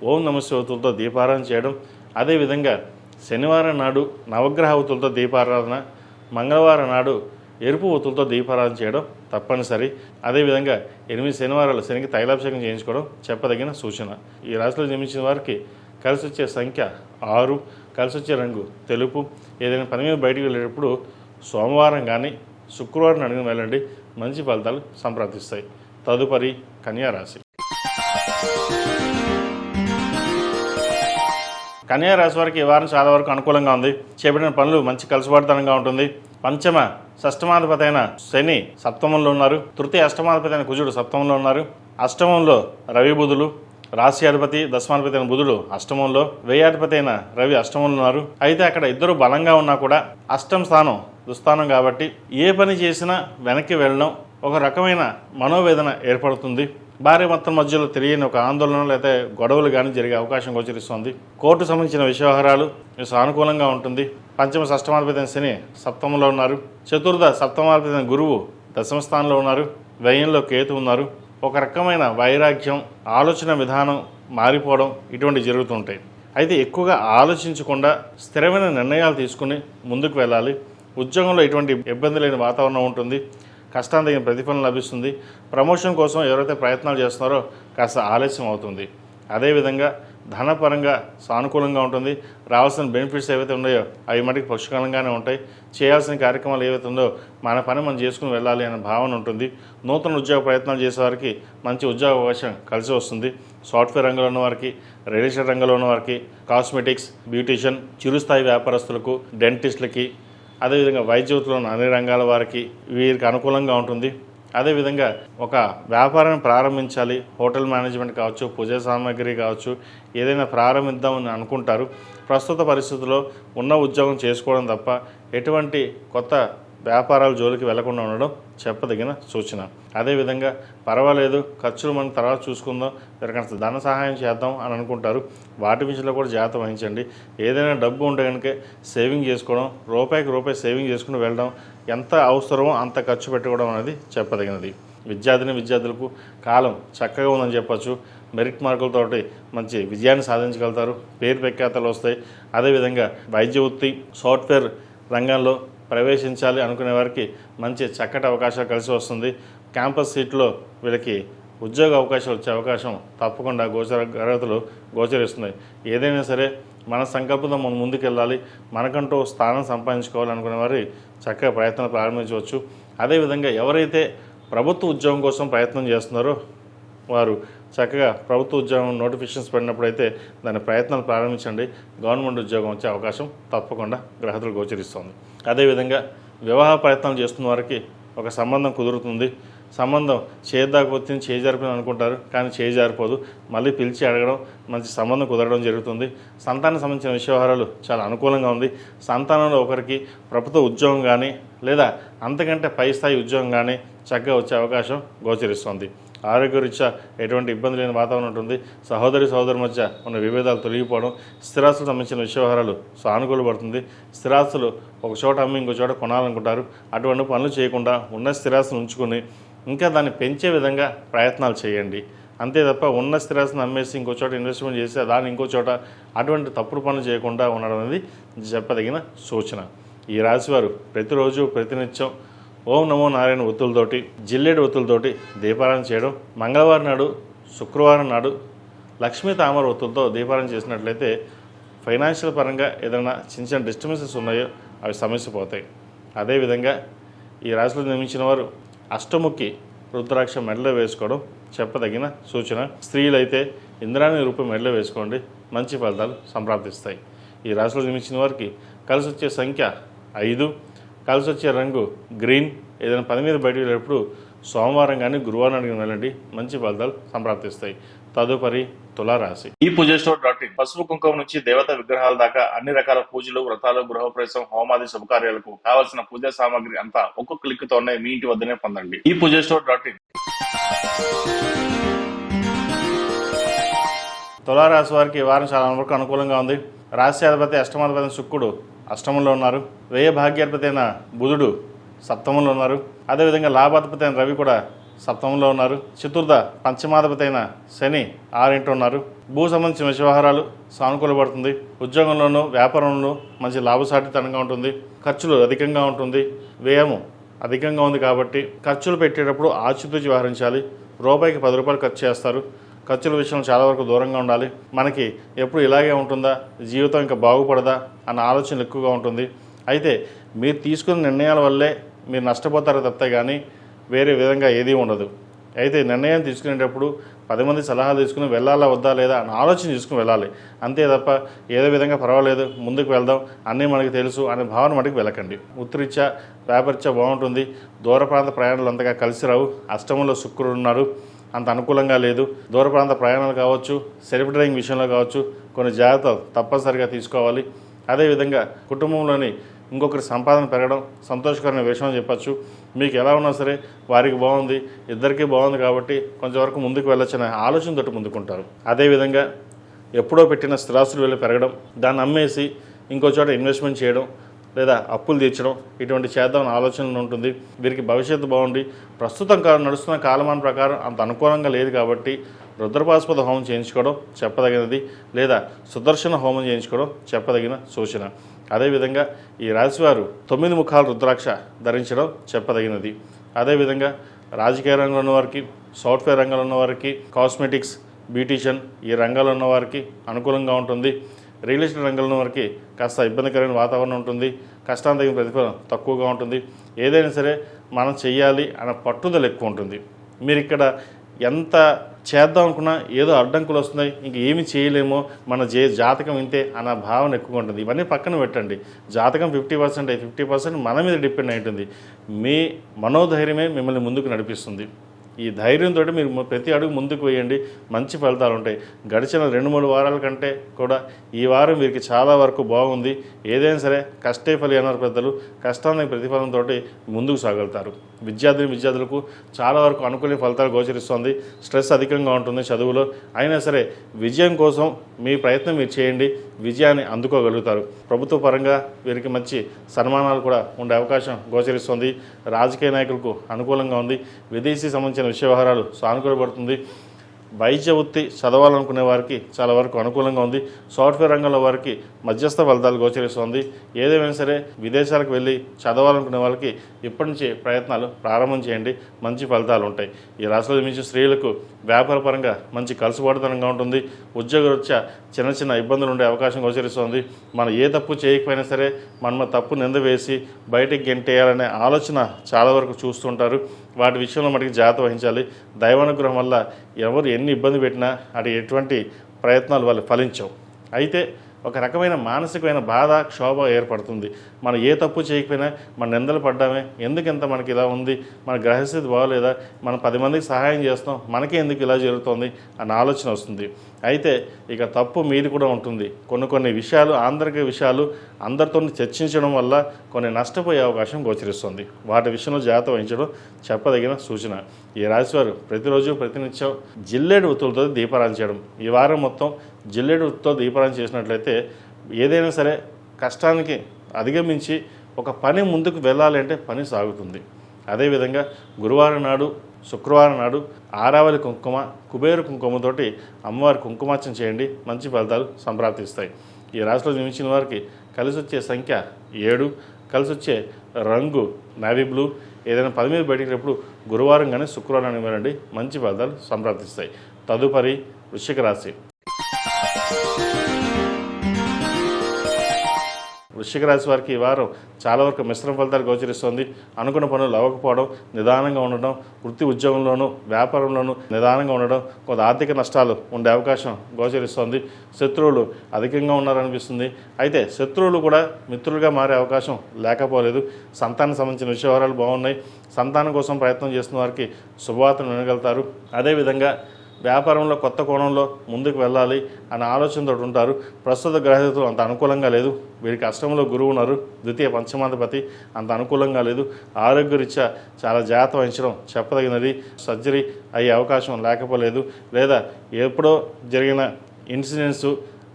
ఓం నమః శివాయతో దీపారాధన చేయడం, అదేవిధంగా శనివారం నాడు నవగ్రహ ఒత్తులతో దీపారాధన, మంగళవారం నాడు ఎరుపు ఒత్తులతో దీపారాధన చేయడం తప్పనిసరి. అదేవిధంగా 8 శనివారాలు శనికి తైలాభిషేకం చేయించుకోవడం చెప్పదగిన సూచన. ఈ రాశిలో జన్మించిన వారికి కలిసి వచ్చే సంఖ్య 6, కలిసి వచ్చే రంగు తెలుపు. ఏదైనా పని మీద బయటికి వెళ్ళేటప్పుడు సోమవారం కానీ శుక్రవారం అడిగిన వెళ్ళండి, మంచి ఫలితాలు సంప్రాప్తిస్తాయి. తదుపరి కన్యా రాశి. కన్యా రాశి వారికి ఈ వారం చాలా వరకు అనుకూలంగా ఉంది. చేపట్టిన పనులు మంచి కలుసుబాటుతనంగా ఉంటుంది. పంచమ షష్టమాధిపతి అయిన శని సప్తమంలో ఉన్నారు. తృతీయ అష్టమాధిపతి అయిన కుజుడు సప్తమంలో ఉన్నారు. అష్టమంలో రవి బుధులు, రాశ్యాధిపతి దశమాధిపతి అయిన బుధుడు అష్టమంలో, వ్యయాధిపతి అయిన రవి అష్టమంలో ఉన్నారు. అయితే అక్కడ ఇద్దరు బలంగా ఉన్నా కూడా అష్టమ స్థానం దుస్థానం కాబట్టి ఏ పని చేసినా వెనక్కి వెళ్ళడం, ఒక రకమైన మనోవేదన ఏర్పడుతుంది. భార్య మొత్తం మధ్యలో తెలియని ఒక ఆందోళన లేదా గొడవలు కానీ జరిగే అవకాశం గోచరిస్తుంది. కోర్టు సంబంధించిన వ్యవహారాలు సానుకూలంగా ఉంటుంది. పంచమ షష్టమాధిపతి అయిన శని సప్తమంలో ఉన్నారు. చతుర్థ సప్తమాధిపతి అయిన గురువు దశమ స్థానంలో ఉన్నారు. వ్యయంలో కేతు ఉన్నారు. ఒక రకమైన వైరాగ్యం, ఆలోచన విధానం మారిపోవడం ఇటువంటి జరుగుతుంటాయి. అయితే ఎక్కువగా ఆలోచించకుండా స్థిరమైన నిర్ణయాలు తీసుకుని ముందుకు వెళ్ళాలి. ఉద్యోగంలో ఎటువంటి ఇబ్బంది లేని వాతావరణం ఉంటుంది. కష్టానికి తగిన ప్రతిఫలం లభిస్తుంది. ప్రమోషన్ కోసం ఎవరైతే ప్రయత్నాలు చేస్తున్నారో కాస్త ఆలస్యం అవుతుంది. అదేవిధంగా ధనపరంగా సానుకూలంగా ఉంటుంది. రావాల్సిన బెనిఫిట్స్ ఏవైతే ఉన్నాయో అవి మటుకు పుష్కలంగానే ఉంటాయి. చేయాల్సిన కార్యక్రమాలు ఏవైతే ఉందో మన పని మనం చేసుకుని వెళ్ళాలి అనే భావన ఉంటుంది. నూతన ఉద్యోగ ప్రయత్నాలు చేసేవారికి మంచి ఉద్యోగ అవకాశం కలిసి వస్తుంది. సాఫ్ట్వేర్ రంగంలో ఉన్న వారికి, రియల్ ఎస్టేట్ రంగంలో ఉన్న వారికి, కాస్మెటిక్స్, బ్యూటీషియన్, చిరుస్థాయి వ్యాపారస్తులకు, డెంటిస్టులకి, అదేవిధంగా వైద్య వృత్తిలోని అన్ని రంగాల వారికి వీరికి అనుకూలంగా ఉంటుంది. అదేవిధంగా ఒక వ్యాపారాన్ని ప్రారంభించాలి, హోటల్ మేనేజ్మెంట్ కావచ్చు, పూజా సామాగ్రి కావచ్చు, ఏదైనా ప్రారంభిద్దామని అనుకుంటారు. ప్రస్తుత పరిస్థితుల్లో ఉన్న ఉద్యోగం చేసుకోవడం తప్ప ఎటువంటి కొత్త వ్యాపారాల జోలికి వెళ్లకుండా ఉండడం చెప్పదగిన సూచన. అదేవిధంగా పర్వాలేదు, ఖర్చులు మనం తర్వాత చూసుకుందాం, ఎవరికైనా ధన సహాయం చేద్దాం అని అనుకుంటారు. వాటి విషయంలో కూడా జాగ్రత్త వహించండి. ఏదైనా డబ్బు ఉంటే కనుక సేవింగ్ చేసుకోవడం, రూపాయికి రూపాయి సేవింగ్ చేసుకుని వెళ్ళడం, ఎంత అవసరమో అంత ఖర్చు పెట్టుకోవడం అనేది చెప్పదగినది. విద్యార్థులకు కాలం చక్కగా ఉందని చెప్పచ్చు. మెరిట్ మార్కులతోటి మంచి విజయాన్ని సాధించగలుగుతారు, పేరు ప్రఖ్యాతలు వస్తాయి. అదేవిధంగా వైద్య వృత్తి, సాఫ్ట్వేర్ రంగంలో ప్రవేశించాలి అనుకునే వారికి మంచి చక్కటి అవకాశాలు కలిసి వస్తుంది. క్యాంపస్ సీట్లో వీళ్ళకి ఉద్యోగ అవకాశాలు వచ్చే అవకాశం తప్పకుండా గ్రహతులు గోచరిస్తున్నాయి. ఏదైనా సరే మన సంకల్పంతో మనం ముందుకెళ్ళాలి, మనకంటూ స్థానం సంపాదించుకోవాలి అనుకునే వారి చక్కగా ప్రయత్నాలు ప్రారంభించవచ్చు. అదేవిధంగా ఎవరైతే ప్రభుత్వ ఉద్యోగం కోసం ప్రయత్నం చేస్తున్నారో వారు చక్కగా ప్రభుత్వ ఉద్యోగం నోటిఫికేషన్స్ పడినప్పుడైతే దాని ప్రయత్నాలు ప్రారంభించండి. గవర్నమెంట్ ఉద్యోగం వచ్చే అవకాశం తప్పకుండా గ్రహతులు గోచరిస్తుంది. అదేవిధంగా వివాహ ప్రయత్నాలు చేస్తున్న వారికి ఒక సంబంధం కుదురుతుంది. సంబంధం చేద్దాకొచ్చింది చేజారిపోయింది అనుకుంటారు, కానీ చేజారిపోదు. మళ్ళీ పిలిచి అడగడం, మంచి సంబంధం కుదరడం జరుగుతుంది. సంతానం సంబంధించిన విషయవహారాలు చాలా అనుకూలంగా ఉంది. సంతానంలో ఒకరికి ప్రభుత్వ ఉద్యోగం కానీ లేదా అంతకంటే పై స్థాయి ఉద్యోగం కానీ చక్కగా వచ్చే అవకాశం గోచరిస్తుంది. ఆరోగ్యరీత్యా ఎటువంటి ఇబ్బంది లేని వాతావరణం ఉంటుంది. సహోదరి మధ్య ఉన్న విభేదాలు తొలగిపోవడం, స్థిరాస్తులకు సంబంధించిన విషయవహారాలు సానుకూలపడుతుంది. స్థిరాస్తులు ఒక చోట అమ్మి ఇంకో చోట కొనాలనుకుంటారు. అటువంటి పనులు చేయకుండా ఉన్న స్థిరాస్తులు ఉంచుకొని ఇంకా దాన్ని పెంచే విధంగా ప్రయత్నాలు చేయండి. అంతే తప్ప ఉన్న స్థిరాస్తులను అమ్మేసి ఇంకో చోట ఇన్వెస్ట్మెంట్ చేసి దాన్ని ఇంకో చోట అటువంటి తప్పుడు పనులు చేయకుండా ఉండడం అనేది చెప్పదగిన సూచన. ఈ రాశివారు ప్రతిరోజు ప్రతినిత్యం ఓం నమో నారాయణ ఒత్తులతోటి, జిల్లేడు ఒత్తులతోటి దీపారాయణ చేయడం, మంగళవారం నాడు, శుక్రవారం నాడు లక్ష్మీ తామర ఒత్తులతో దీపారాయణ చేసినట్లయితే ఫైనాన్షియల్ పరంగా ఏదైనా చిన్న డిస్టర్బెన్సెస్ ఉన్నాయో అవి సమస్య పోతాయి. అదేవిధంగా ఈ రాశిలో నిర్మించిన వారు అష్టముఖి రుద్రాక్ష మెడలో వేసుకోవడం చెప్పదగిన సూచన. స్త్రీలైతే ఇంద్రాణి రూపం మెడలో వేసుకోండి, మంచి ఫలితాలు సంప్రాప్తిస్తాయి. ఈ రాశిలో నిర్మించిన వారికి కలిసి వచ్చే సంఖ్య 5, కలిసి వచ్చే రంగు గ్రీన్. ఏదైనా పని మీద బయటకు వెళ్ళేటప్పుడు సోమవారం కానీ గురువారం అడిగిన వెళ్ళండి, మంచి ఫలితాలు సంప్రాప్తిస్తాయి. తదుపరి తులారాశి. ఈ పూజస్టోర్.in పసుపు కుంకుమ నుంచి దేవత విగ్రహాల దాకా అన్ని రకాల పూజలు, వ్రతాలు, గృహప్రవేశం, హోమాది శుభకార్యాలకు కావలసిన పూజా సామాగ్రి అంతా ఒక్కొక్క క్లిక్తోనే మీ ఇంటి వద్దనే పొందండి. ఈ పూజస్టోర్.in. తులారాశి వారికి వారం చాలా వరకు అనుకూలంగా ఉంది. రాశ్యాధిపతి అష్టమాధిపతి శుక్రుడు అష్టమంలో ఉన్నారు. వ్యయ భాగ్యాధిపతి అయిన బుధుడు సప్తమంలో ఉన్నారు. అదేవిధంగా లాభాధిపతి అయిన రవి కూడా సప్తమంలో ఉన్నారు. చతుర్థ పంచమాధిపతి అయిన శని 6 ఉన్నారు. భూ సంబంధించిన వ్యవహారాలు సానుకూలపడుతుంది. ఉద్యోగంలోనూ వ్యాపారంలోనూ మంచి లాభసాటితనంగా ఉంటుంది. ఖర్చులు అధికంగా ఉంటుంది. వ్యయము అధికంగా ఉంది కాబట్టి ఖర్చులు పెట్టేటప్పుడు ఆచితూచి వ్యవహరించాలి. రూపాయికి 10 రూపాయలు ఖర్చు చేస్తారు. ఖర్చుల విషయంలో చాలా వరకు దూరంగా ఉండాలి. మనకి ఎప్పుడు ఇలాగే ఉంటుందా, జీవితం ఇంకా బాగుపడదా అన్న ఆలోచన ఎక్కువగా ఉంటుంది. అయితే మీరు తీసుకున్న నిర్ణయాల వల్లే మీరు నష్టపోతారో తప్పితే కానీ వేరే విధంగా ఏదీ ఉండదు. అయితే నిర్ణయం తీసుకునేటప్పుడు 10 మంది సలహాలు తీసుకుని వెళ్ళాలా వద్దా లేదా అని ఆలోచన తీసుకుని వెళ్ళాలి. అంతే తప్ప ఏదో విధంగా పర్వాలేదు ముందుకు వెళ్దాం, అన్నీ మనకి తెలుసు అనే భావన మటుకు వెళ్ళకండి. వృత్తిరీత్యా వ్యాపారరీత్యా బాగుంటుంది. దూర ప్రాంత ప్రయాణాలు అంతగా కలిసి రావు. అష్టమంలో శుక్రుడు ఉన్నారు, అంత అనుకూలంగా లేదు. దూర ప్రాంత ప్రయాణాలు కావచ్చు, సెల్ఫ్ డ్రైవింగ్ విషయంలో కావచ్చు కొన్ని జాగ్రత్తలు తప్పనిసరిగా తీసుకోవాలి. అదేవిధంగా కుటుంబంలోని ఇంకొకరి సంపాదన పెరగడం సంతోషకరమైన విషయం చెప్పచ్చు. మీకు ఎలా ఉన్నా సరే వారికి బాగుంది, ఇద్దరికీ బాగుంది కాబట్టి కొంచెం వరకు ముందుకు వెళ్ళొచ్చనే ఆలోచనతో ముందుకుంటారు. అదేవిధంగా ఎప్పుడో పెట్టిన స్థిరాస్తులు వెళ్ళి పెరగడం, దాన్ని అమ్మేసి ఇంకో చోట ఇన్వెస్ట్మెంట్ చేయడం లేదా అప్పులు తీర్చడం ఇటువంటి చేద్దామని ఆలోచన ఉంటుంది. వీరికి భవిష్యత్తు బాగుండి ప్రస్తుతం నడుస్తున్న కాలమాన ప్రకారం అంత అనుకూలంగా లేదు కాబట్టి రుద్రపాశుపత హోమం చేయించుకోవడం చెప్పదగినది, లేదా సుదర్శన హోమం చేయించుకోవడం చెప్పదగిన సూచన. అదేవిధంగా ఈ రాశివారు 9 ముఖాల రుద్రాక్ష ధరించడం చెప్పదగినది. అదేవిధంగా రాజకీయ రంగంలో ఉన్నవారికి, సాఫ్ట్వేర్ రంగంలో ఉన్నవారికి, కాస్మెటిక్స్, బ్యూటీషియన్ ఈ రంగాల్లో ఉన్నవారికి అనుకూలంగా ఉంటుంది. రియల్ ఎస్టేట్ రంగంలో వారికి కాస్త ఇబ్బందికరమైన వాతావరణం ఉంటుంది. కష్టానికి తగిన ప్రతిఫలం తక్కువగా ఉంటుంది. ఏదైనా సరే మనం చెయ్యాలి అన్న పట్టుదల ఎక్కువ ఉంటుంది. మీరు ఇక్కడ ఎంత చేద్దాం అనుకున్నా ఏదో అడ్డంకులు వస్తున్నాయి, ఇంక ఏమి చేయలేమో, మన జాతకం ఇంతే అన్న భావన ఎక్కువగా ఉంటుంది. ఇవన్నీ పక్కన పెట్టండి. జాతకం 50%, 50% మన మీద డిపెండ్ అయి ఉంటుంది. మీ మనోధైర్యమే మిమ్మల్ని ముందుకు నడిపిస్తుంది. ఈ ధైర్యంతో మీరు ప్రతి అడుగు ముందుకు వేయండి, మంచి ఫలితాలు ఉంటాయి. గడిచిన 2-3 వారాల కంటే కూడా ఈ వారం వీరికి చాలా వరకు బాగుంది. ఏదైనా సరే కష్టే ఫలి అన్నారు పెద్దలు, కష్టానికి ప్రతిఫలంతో ముందుకు సాగలుగుతారు. విద్యార్థులకు చాలా వరకు అనుకునే ఫలితాలు గోచరిస్తుంది. స్ట్రెస్ అధికంగా ఉంటుంది చదువులో, అయినా సరే విజయం కోసం మీ ప్రయత్నం మీరు చేయండి, విజయాన్ని అందుకోగలుగుతారు. ప్రభుత్వ పరంగా వీరికి మంచి సన్మానాలు కూడా ఉండే అవకాశం గోచరిస్తుంది. రాజకీయ నాయకులకు అనుకూలంగా ఉంది. విదేశీ సంబంధించిన విషయ వ్యవహారాలు సానుకూలపడుతుంది. వైద్య వృత్తి చదవాలనుకునే వారికి చాలా వరకు అనుకూలంగా ఉంది. సాఫ్ట్వేర్ రంగంలో వారికి మధ్యస్థ ఫలితాలు గోచరిస్తుంది. ఏదేమైనా సరే విదేశాలకు వెళ్ళి చదవాలనుకునే వాళ్ళకి ఇప్పటి నుంచి ప్రయత్నాలు ప్రారంభం చేయండి, మంచి ఫలితాలు ఉంటాయి. ఈ రాశిలో జన్మించిన స్త్రీలకు వ్యాపారపరంగా మంచి కలుసుబాటుతనంగా ఉంటుంది. ఉద్యోగరీత్యా చిన్న చిన్న ఇబ్బందులు ఉండే అవకాశం గోచరిస్తుంది. మనం ఏ తప్పు చేయకపోయినా సరే మన తప్పు నింద వేసి బయటికి గెంటేయాలనే ఆలోచన చాలా వరకు చూస్తుంటారు. వాటి విషయంలో మనకి జాగ్రత్త వహించాలి. దైవానుగ్రహం వల్ల ఎవరు ఎన్ని ఇబ్బంది పెట్టినా అటు ఎటువంటి ప్రయత్నాలు వాళ్ళు ఫలించవు. అయితే ఒక రకమైన మానసికమైన బాధ, క్షోభ ఏర్పడుతుంది. మనం ఏ తప్పు చేయకపోయినా మన నిందలు పడ్డామే, ఎందుకింత మనకి ఇలా ఉంది, మన గ్రహస్థితి బాగోలేదా, మనం 10 మందికి సహాయం చేస్తాం, మనకే ఎందుకు ఇలా జరుగుతుంది అన్న ఆలోచన వస్తుంది. అయితే ఇక తప్పు మీది కూడా ఉంటుంది. కొన్ని విషయాలు అందరితో చర్చించడం వల్ల కొన్ని నష్టపోయే అవకాశం గోచరిస్తుంది. వాటి విషయంలో జాగ్రత్త వహించడం చెప్పదగిన సూచన. ఈ రాశివారు ప్రతిరోజు ప్రతినిత్యం జిల్లేడు ఒత్తులతో దీపారాధన చేయడం, ఈ వారం మొత్తం జిల్లేడు ఒత్తుతో దీపారాధన చేసినట్లయితే ఏదైనా సరే కష్టానికి అధిగమించి ఒక పని ముందుకు వెళ్ళాలి అంటే పని సాగుతుంది. అదేవిధంగా గురువారం నాడు, శుక్రవారం నాడు ఆరావళి కుంకుమ, కుబేరు కుంకుమతోటి అమ్మవారి కుంకుమార్చన చేయండి, మంచి ఫలితాలు సంప్రాప్తిస్తాయి. ఈ రాశిలో జన్మించిన వారికి కలిసి వచ్చే సంఖ్య 7, కలిసి వచ్చే రంగు నేవీ బ్లూ. ఏదైనా పని మీద బయటికి గురువారం కానీ శుక్రవారం కానీ వెళ్ళండి, మంచి ఫలితాలు సంప్రాప్తిస్తాయి. తదుపరి వృశ్చిక రాశి. వృశ్చిక రాశి వారికి ఈ వారం చాలా వరకు మిశ్రమ ఫలితాలు గోచరిస్తుంది. అనుకున్న పనులు అవ్వకపోవడం, నిదానంగా ఉండడం, వృత్తి ఉద్యోగంలోనూ వ్యాపారంలోనూ నిదానంగా ఉండడం, కొంత ఆర్థిక నష్టాలు ఉండే అవకాశం గోచరిస్తుంది. శత్రువులు అధికంగా ఉన్నారనిపిస్తుంది. అయితే శత్రువులు కూడా మిత్రులుగా మారే అవకాశం లేకపోలేదు. సంతానం సంబంధించిన విషయాలు బాగున్నాయి. సంతానం కోసం ప్రయత్నం చేస్తున్న వారికి శుభవార్తను వినగలుగుతారు. అదేవిధంగా వ్యాపారంలో కొత్త కోణంలో ముందుకు వెళ్ళాలి అనే ఆలోచనతో ఉంటారు. ప్రస్తుత గ్రహస్థితులు అంత అనుకూలంగా లేదు. వీరికి అష్టమంలో గురువు ఉన్నారు, ద్వితీయ పంచమాధిపతి, అంత అనుకూలంగా లేదు. ఆరోగ్యరీత్యా చాలా జాగ్రత్త వహించడం చెప్పదగినది. సర్జరీ అయ్యే అవకాశం లేకపోలేదు, లేదా ఎప్పుడో జరిగిన ఇన్సిడెంట్స్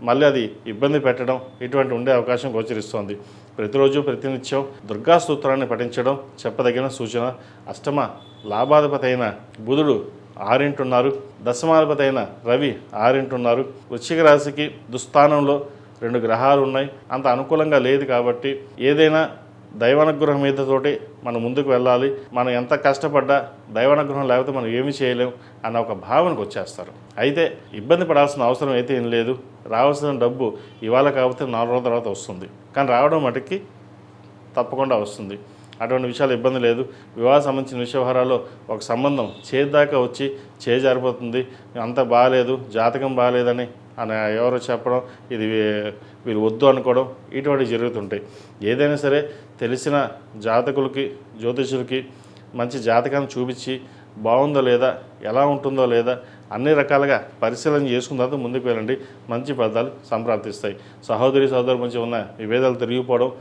మళ్ళీ అది ఇబ్బంది పెట్టడం ఇటువంటి ఉండే అవకాశం గోచరిస్తోంది. ప్రతిరోజు ప్రతినిత్యం దుర్గా సూత్రాన్ని పఠించడం చెప్పదగిన సూచన. అష్టమ లాభాధిపతి అయిన బుధుడు 6 ఉన్నారు, దశమాధిపతి అయిన రవి 6 ఉన్నారు. వృశ్చిక రాశికి దుస్థానంలో 2 గ్రహాలు ఉన్నాయి. అంత అనుకూలంగా లేదు కాబట్టి ఏదైనా దైవానుగ్రహం మీదతోటి మనం ముందుకు వెళ్ళాలి. మనం ఎంత కష్టపడ్డా దైవానుగ్రహం లేకపోతే మనం ఏమీ చేయలేం అన్న ఒక భావనకు వచ్చేస్తారు. అయితే ఇబ్బంది పడాల్సిన అవసరం అయితే ఏం లేదు. రావాల్సిన డబ్బు ఇవాళ కాకపోతే 4 రోజుల తర్వాత వస్తుంది, కానీ రావడం మటుకి తప్పకుండా వస్తుంది. అటువంటి విషయాలు ఇబ్బంది లేదు. వివాహ సంబంధించిన వ్యవహారాల్లో ఒక సంబంధం చేదాకా వచ్చి చేజారిపోతుంది. అంత బాగాలేదు, జాతకం బాగాలేదని అని ఎవరో చెప్పడం, ఇది వీళ్ళు వద్దు అనుకోవడం, ఇటువంటివి జరుగుతుంటాయి. ఏదైనా సరే తెలిసిన జాతకులకి, జ్యోతిషులకి మంచి జాతకాన్ని చూపించి బాగుందో లేదా, ఎలా ఉంటుందో లేదా అన్ని రకాలుగా పరిశీలన చేసుకున్న తర్వాత ముందుకు వెళ్ళండి, మంచి ఫలితాలు సంప్రాప్తిస్తాయి. సహోదరి మధ్య ఉన్న విభేదాలు తిరిగిపోవడం,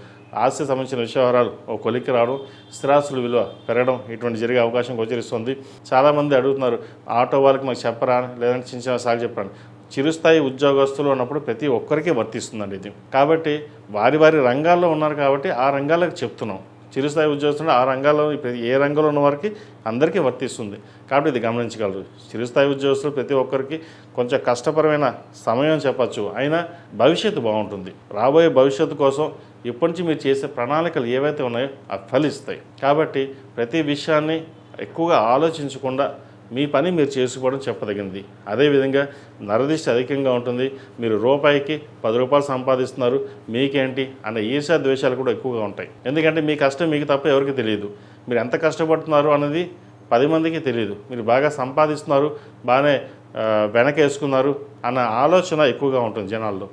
ఆస్తి సంబంధించిన వ్యవహారాలు ఓ కొలిక్కి రావడం, స్థిరాస్తుల విలువ పెరగడం ఇటువంటి జరిగే అవకాశం గోచరిస్తుంది. చాలామంది అడుగుతున్నారు, ఆటో వాళ్ళకి మాకు చెప్పరా, లేదంటే చిన్న సాగు చెప్పరా. చిరుస్థాయి ఉద్యోగస్తులు ఉన్నప్పుడు ప్రతి ఒక్కరికి వర్తిస్తుందండి ఇది. కాబట్టి వారి రంగాల్లో ఉన్నారు కాబట్టి ఆ రంగాలకు చెప్తున్నాం. చిరుస్థాయి ఉద్యోగస్తులు ఆ రంగాల్లో ఏ రంగంలో ఉన్న వారికి అందరికీ వర్తిస్తుంది కాబట్టి ఇది గమనించగలరు. చిరుస్థాయి ఉద్యోగస్తులు ప్రతి ఒక్కరికి కొంచెం కష్టపరమైన సమయం చెప్పచ్చు, అయినా భవిష్యత్తు బాగుంటుంది. రాబోయే భవిష్యత్తు కోసం ఇప్పటి నుంచి మీరు చేసే ప్రణాళికలు ఏవైతే ఉన్నాయో అవి ఫలిస్తాయి. కాబట్టి ప్రతి విషయాన్ని ఎక్కువగా ఆలోచించకుండా మీ పని మీరు చేసుకోవడం చెప్పదగింది. అదేవిధంగా నరదిష్టి అధికంగా ఉంటుంది. మీరు రూపాయికి 10 రూపాయలు సంపాదిస్తున్నారు, మీకేంటి అనే ఈర్ష్య ద్వేషాలు కూడా ఎక్కువగా ఉంటాయి. ఎందుకంటే మీ కష్టం మీకు తప్ప ఎవరికి తెలియదు. మీరు ఎంత కష్టపడుతున్నారు అన్నది 10 మందికి తెలియదు. మీరు బాగా సంపాదిస్తున్నారు, బాగానే వెనకేసుకున్నారు అన్న ఆలోచన ఎక్కువగా ఉంటుంది జనాల్లో.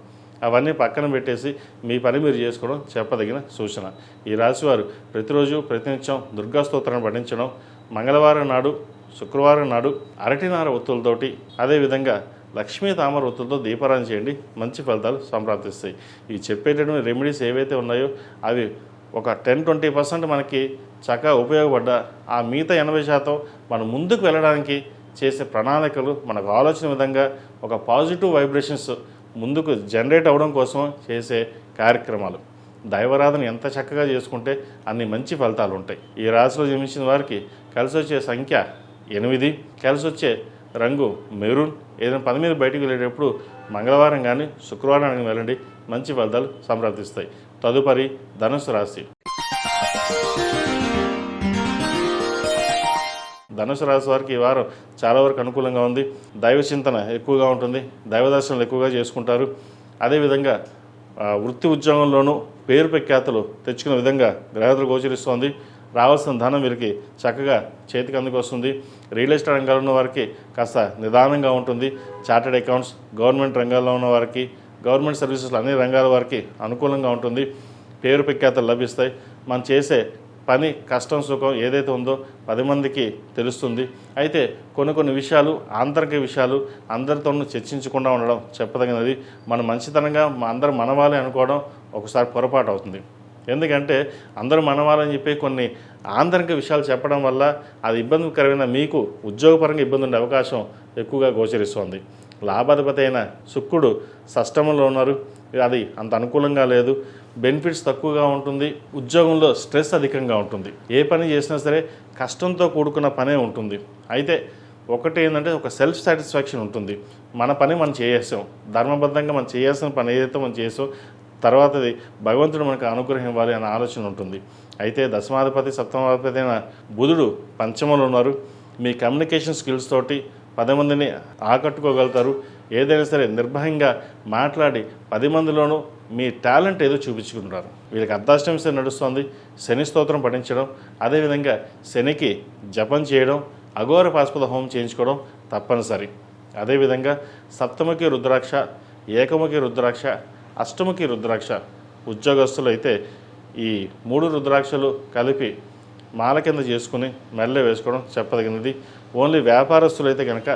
అవన్నీ పక్కన పెట్టేసి మీ పని మీరు చేసుకోవడం చెప్పదగిన సూచన. ఈ రాశివారు ప్రతిరోజు ప్రతినిత్యం దుర్గా స్తోత్రాన్ని పఠించడం, మంగళవారం నాడు, శుక్రవారం నాడు అరటినార ఒత్తులతోటి, అదేవిధంగా లక్ష్మీ తామర ఒత్తులతో దీపారాధన చేయండి, మంచి ఫలితాలు సంప్రాప్తిస్తాయి. ఇవి చెప్పేటటువంటి రెమెడీస్ ఏవైతే ఉన్నాయో అవి ఒక 10-20% మనకి చక్కగా ఉపయోగపడ్డా ఆ మిగతా 80% మనం ముందుకు వెళ్ళడానికి చేసే ప్రణాళికలు, మనకు ఆలోచన విధంగా ఒక పాజిటివ్ వైబ్రేషన్స్ ముందుకు జనరేట్ అవ్వడం కోసం చేసే కార్యక్రమాలు. దైవారాధన ఎంత చక్కగా చేసుకుంటే అన్ని మంచి ఫలితాలు ఉంటాయి. ఈ రాశిలో జన్మించిన వారికి కలిసి వచ్చే సంఖ్య 8, కలిసి వచ్చే రంగు మెరూన్. ఏదైనా పని మీద బయటకు వెళ్ళేటప్పుడు మంగళవారం కానీ శుక్రవారం కానీ వెళ్ళండి, మంచి ఫలితాలు సంప్రాప్తిస్తాయి. తదుపరి ధనుసు రాశి. ధనుసు రాశి వారికి ఈ వారం చాలా వరకు అనుకూలంగా ఉంది. దైవ చింతన ఎక్కువగా ఉంటుంది, దైవ దర్శనాలు ఎక్కువగా చేసుకుంటారు. అదేవిధంగా వృత్తి ఉద్యోగంలోనూ పేరు ప్రఖ్యాతులు తెచ్చుకునే విధంగా గ్రహతులు గోచరిస్తోంది. రావాల్సిన ధనం వీరికి చక్కగా చేతికి అందుకొస్తుంది. రియల్ ఎస్టేట్ రంగాల్లో ఉన్న వారికి కాస్త నిదానంగా ఉంటుంది. చార్టెడ్ అకౌంట్స్, గవర్నమెంట్ రంగాల్లో ఉన్న వారికి, గవర్నమెంట్ సర్వీసెస్లో అన్ని రంగాల వారికి అనుకూలంగా ఉంటుంది. పేరు ప్రఖ్యాతులు లభిస్తాయి. మనం చేసే పని కష్టం సుఖం ఏదైతే ఉందో 10 మందికి తెలుస్తుంది. అయితే కొన్ని విషయాలు, ఆంతరిక విషయాలు అందరితోనూ చర్చించకుండా ఉండడం చెప్పదగినది. మనం మంచితనంగా అందరూ మనవాళ్ళే అనుకోవడం ఒకసారి పొరపాటు అవుతుంది. ఎందుకంటే అందరూ మనవాళ్ళని చెప్పి కొన్ని ఆంతరిక విషయాలు చెప్పడం వల్ల అది ఇబ్బందికరమైన, మీకు ఉద్యోగపరంగా ఇబ్బంది ఉండే అవకాశం ఎక్కువగా గోచరిస్తోంది. లాభాధిపతి అయిన శుక్రుడు షష్టమంలో ఉన్నారు, అది అంత అనుకూలంగా లేదు. బెనిఫిట్స్ తక్కువగా ఉంటుంది. ఉద్యోగంలో స్ట్రెస్ అధికంగా ఉంటుంది. ఏ పని చేసినా సరే కష్టంతో కూడుకున్న పనే ఉంటుంది. అయితే ఒకటి ఏంటంటే ఒక సెల్ఫ్ సాటిస్ఫాక్షన్ ఉంటుంది. మన పని మనం చేసాం, ధర్మబద్ధంగా మనం చేయాల్సిన పని ఏదైతే మనం చేసాం, తర్వాతది భగవంతుడు మనకు అనుగ్రహం ఇవ్వాలి అనే ఆలోచన ఉంటుంది. అయితే దశమాధిపతి, సప్తమాధిపతి అయిన బుధుడు పంచమంలో ఉన్నారు. మీ కమ్యూనికేషన్ స్కిల్స్ తోటి 10 మందిని ఆకట్టుకోగలుగుతారు. ఏదైనా సరే నిర్భయంగా మాట్లాడి 10 మందిలోనూ మీ టాలెంట్ ఏదో చూపించుకుంటారు. వీళ్ళకి అర్ధాష్టమి శని నడుస్తుంది. శని స్తోత్రం పఠించడం, అదేవిధంగా శనికి జపం చేయడం, అఘోర పాశుపత హోమం చేయించుకోవడం తప్పనిసరి. అదేవిధంగా సప్తముఖి రుద్రాక్ష, ఏకముఖి రుద్రాక్ష, అష్టముఖి రుద్రాక్ష ఉద్యోగస్తులు అయితే ఈ 3 రుద్రాక్షలు కలిపి మాల కింద చేసుకుని మెల్ల వేసుకోవడం చెప్పదగినది. ఓన్లీ వ్యాపారస్తులు అయితే కనుక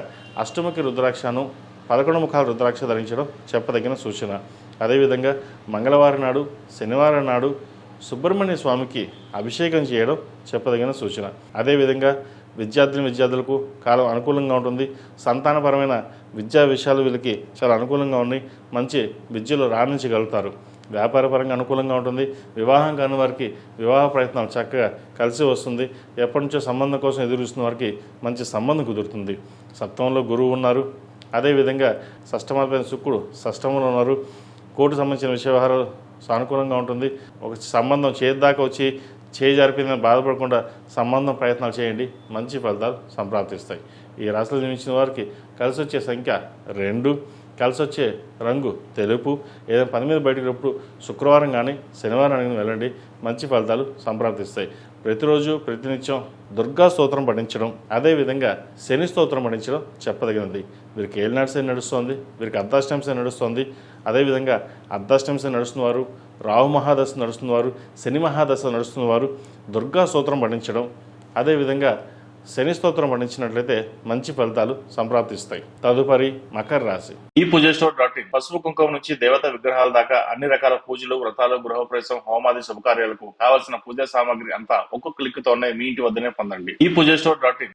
అష్టముఖి రుద్రాక్షను 11 ముఖాల రుద్రాక్ష ధరించడం చెప్పదగిన సూచన. అదేవిధంగా మంగళవారం నాడు, శనివారం నాడు సుబ్రహ్మణ్య స్వామికి అభిషేకం చేయడం చెప్పదగిన సూచన. అదేవిధంగా విద్యార్థులకు కాలం అనుకూలంగా ఉంటుంది. సంతానపరమైన విద్యా విషయాలు వీళ్ళకి చాలా అనుకూలంగా ఉన్నాయి. మంచి విద్యలో రాణించగలుగుతారు. వ్యాపారపరంగా అనుకూలంగా ఉంటుంది. వివాహం కాని వారికి వివాహ ప్రయత్నం చక్కగా కలిసి వస్తుంది. ఎప్పటి నుంచో సంబంధం కోసం ఎదురుస్తున్న వారికి మంచి సంబంధం కుదురుతుంది. సప్తమంలో గురువు ఉన్నారు. అదేవిధంగా షష్టమాధిపతి శుక్రుడు షష్టమంలో ఉన్నారు. కోర్టు సంబంధించిన విషయ వ్యవహారాలు సానుకూలంగా ఉంటుంది. ఒక సంబంధం చేద్దాకా వచ్చి చేయి జరిపిందని బాధపడకుండా సంబంధం ప్రయత్నాలు చేయండి, మంచి ఫలితాలు సంప్రాప్తిస్తాయి. ఈ రాశిలో జన్మించిన వారికి కలిసి వచ్చే సంఖ్య 2, కలిసి వచ్చే రంగు తెలుపు. ఏదైనా పని మీద బయటకు శుక్రవారం కానీ శనివారం కానీ వెళ్ళండి, మంచి ఫలితాలు సంప్రాప్తిస్తాయి. ప్రతిరోజు ప్రతినిత్యం దుర్గా స్తోత్రం పఠించడం, అదేవిధంగా శని స్తోత్రం పఠించడం చెప్పదగినది. వీరికి ఏలినాటి శని నడుస్తుంది, వీరికి అర్ధాష్టమి శని నడుస్తుంది. అదేవిధంగా అర్ధాష్టమి శని నడుస్తున్నవారు, రాహు మహాదశ నడుస్తున్నవారు, శని మహాదశ నడుస్తున్నవారు దుర్గా స్తోత్రం పఠించడం, అదేవిధంగా శని స్తోత్రం పఠించినట్లయితే మంచి ఫలితాలు సంప్రాప్తిస్తాయి. తదుపరి మకర రాశి. ఈ పూజస్టోర్.in పసుపు కుంకుమ నుంచి దేవత విగ్రహాల దాకా అన్ని రకాల పూజలు, వ్రతాలు, గృహప్రవేశం, హోమాది శుభకార్యాలకు కావలసిన పూజా సామాగ్రి అంతా ఒక్క క్లిక్ తోనే మీ ఇంటి వద్దనే పొందండి. ఈ పూజస్టోర్.in.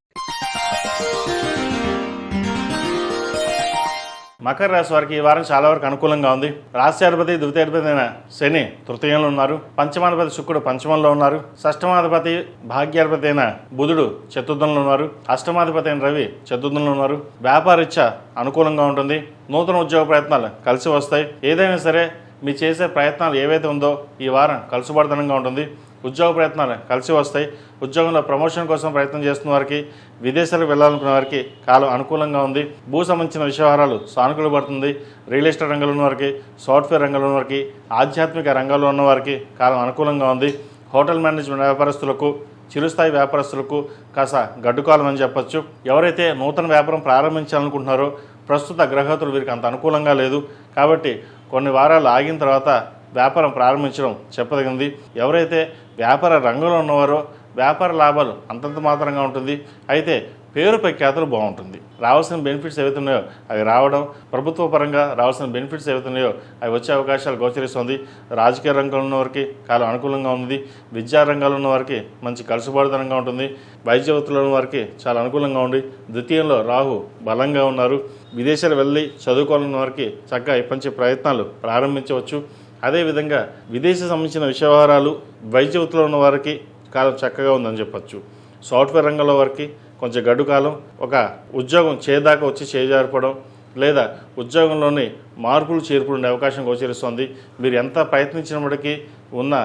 మకర రాశి వారికి ఈ వారం చాలా వరకు అనుకూలంగా ఉంది. రాశ్యాధిపతి ద్వితీయాధిపతి అయిన శని తృతీయంలో ఉన్నారు. పంచమాధిపతి శుక్రుడు పంచమంలో ఉన్నారు. షష్టమాధిపతి భాగ్యాధిపతి అయిన బుధుడు చతుర్థంలో ఉన్నారు. అష్టమాధిపతి అయిన రవి చతుర్థంలో ఉన్నారు. వ్యాపారరీత్యా అనుకూలంగా ఉంటుంది. నూతన ఉద్యోగ ప్రయత్నాలు కలిసి వస్తాయి. ఏదైనా సరే మీ చేసే ప్రయత్నాలు ఏవైతే ఉందో ఈ వారం కలుసుబడతనంగా ఉంటుంది. ఉద్యోగ ప్రయత్నాలు కలిసి వస్తాయి. ఉద్యోగంలో ప్రమోషన్ కోసం ప్రయత్నం చేస్తున్న వారికి, విదేశాలకు వెళ్ళాలనుకున్న వారికి కాలం అనుకూలంగా ఉంది. భూ సంబంధించిన విషయవహారాలు సానుకూల పడుతుంది. రియల్ ఎస్టేట్ రంగంలో ఉన్న వారికి, సాఫ్ట్వేర్ రంగంలో ఉన్న వారికి, ఆధ్యాత్మిక రంగంలో ఉన్న వారికి కాలం అనుకూలంగా ఉంది. హోటల్ మేనేజ్మెంట్ వ్యాపారస్తులకు చిరుస్థాయి వ్యాపారస్తులకు కాస్త గడ్డుకాలం అని చెప్పొచ్చు. ఎవరైతే నూతన వ్యాపారం ప్రారంభించాలనుకుంటున్నారో ప్రస్తుత గ్రహతులు వీరికి అంత అనుకూలంగా లేదు కాబట్టి కొన్ని వారాలు ఆగిన తర్వాత వ్యాపారం ప్రారంభించడం చెప్పదగింది. ఎవరైతే వ్యాపార రంగంలో ఉన్నవారో వ్యాపార లాభాలు అంతంత మాత్రంగా ఉంటుంది. అయితే పేరు ప్రఖ్యాతులు బాగుంటుంది. రావాల్సిన బెనిఫిట్స్ ఏవైతే ఉన్నాయో అవి రావడం, ప్రభుత్వ పరంగా రావాల్సిన బెనిఫిట్స్ ఏవైతే ఉన్నాయో అవి వచ్చే అవకాశాలు గోచరిస్తుంది. రాజకీయ రంగంలో ఉన్న వారికి కాలం అనుకూలంగా ఉంది. విద్యా రంగాల్లో ఉన్న వారికి మంచి కలుసుబాటుతనంగా ఉంటుంది. వైద్య వృత్తిలో ఉన్న వారికి చాలా అనుకూలంగా ఉంది. ద్వితీయంలో రాహు బలంగా ఉన్నారు. విదేశాలు వెళ్ళి చదువుకోవాలన్న వారికి చక్కగా ఇప్పటి ప్రయత్నాలు ప్రారంభించవచ్చు. అదేవిధంగా విదేశీ సంబంధించిన విషయవహారాలు వైద్య వృత్తిలో ఉన్న వారికి కాలం చక్కగా ఉందని చెప్పచ్చు. సాఫ్ట్వేర్ రంగంలో వారికి కొంచెం గడ్డు కాలం, ఒక ఉద్యోగం చేదాకా వచ్చి చేజారిపోవడం లేదా ఉద్యోగంలోని మార్పులు చేర్పులు ఉండే అవకాశం గోచరిస్తుంది. మీరు ఎంత ప్రయత్నించినప్పటికీ ఉన్న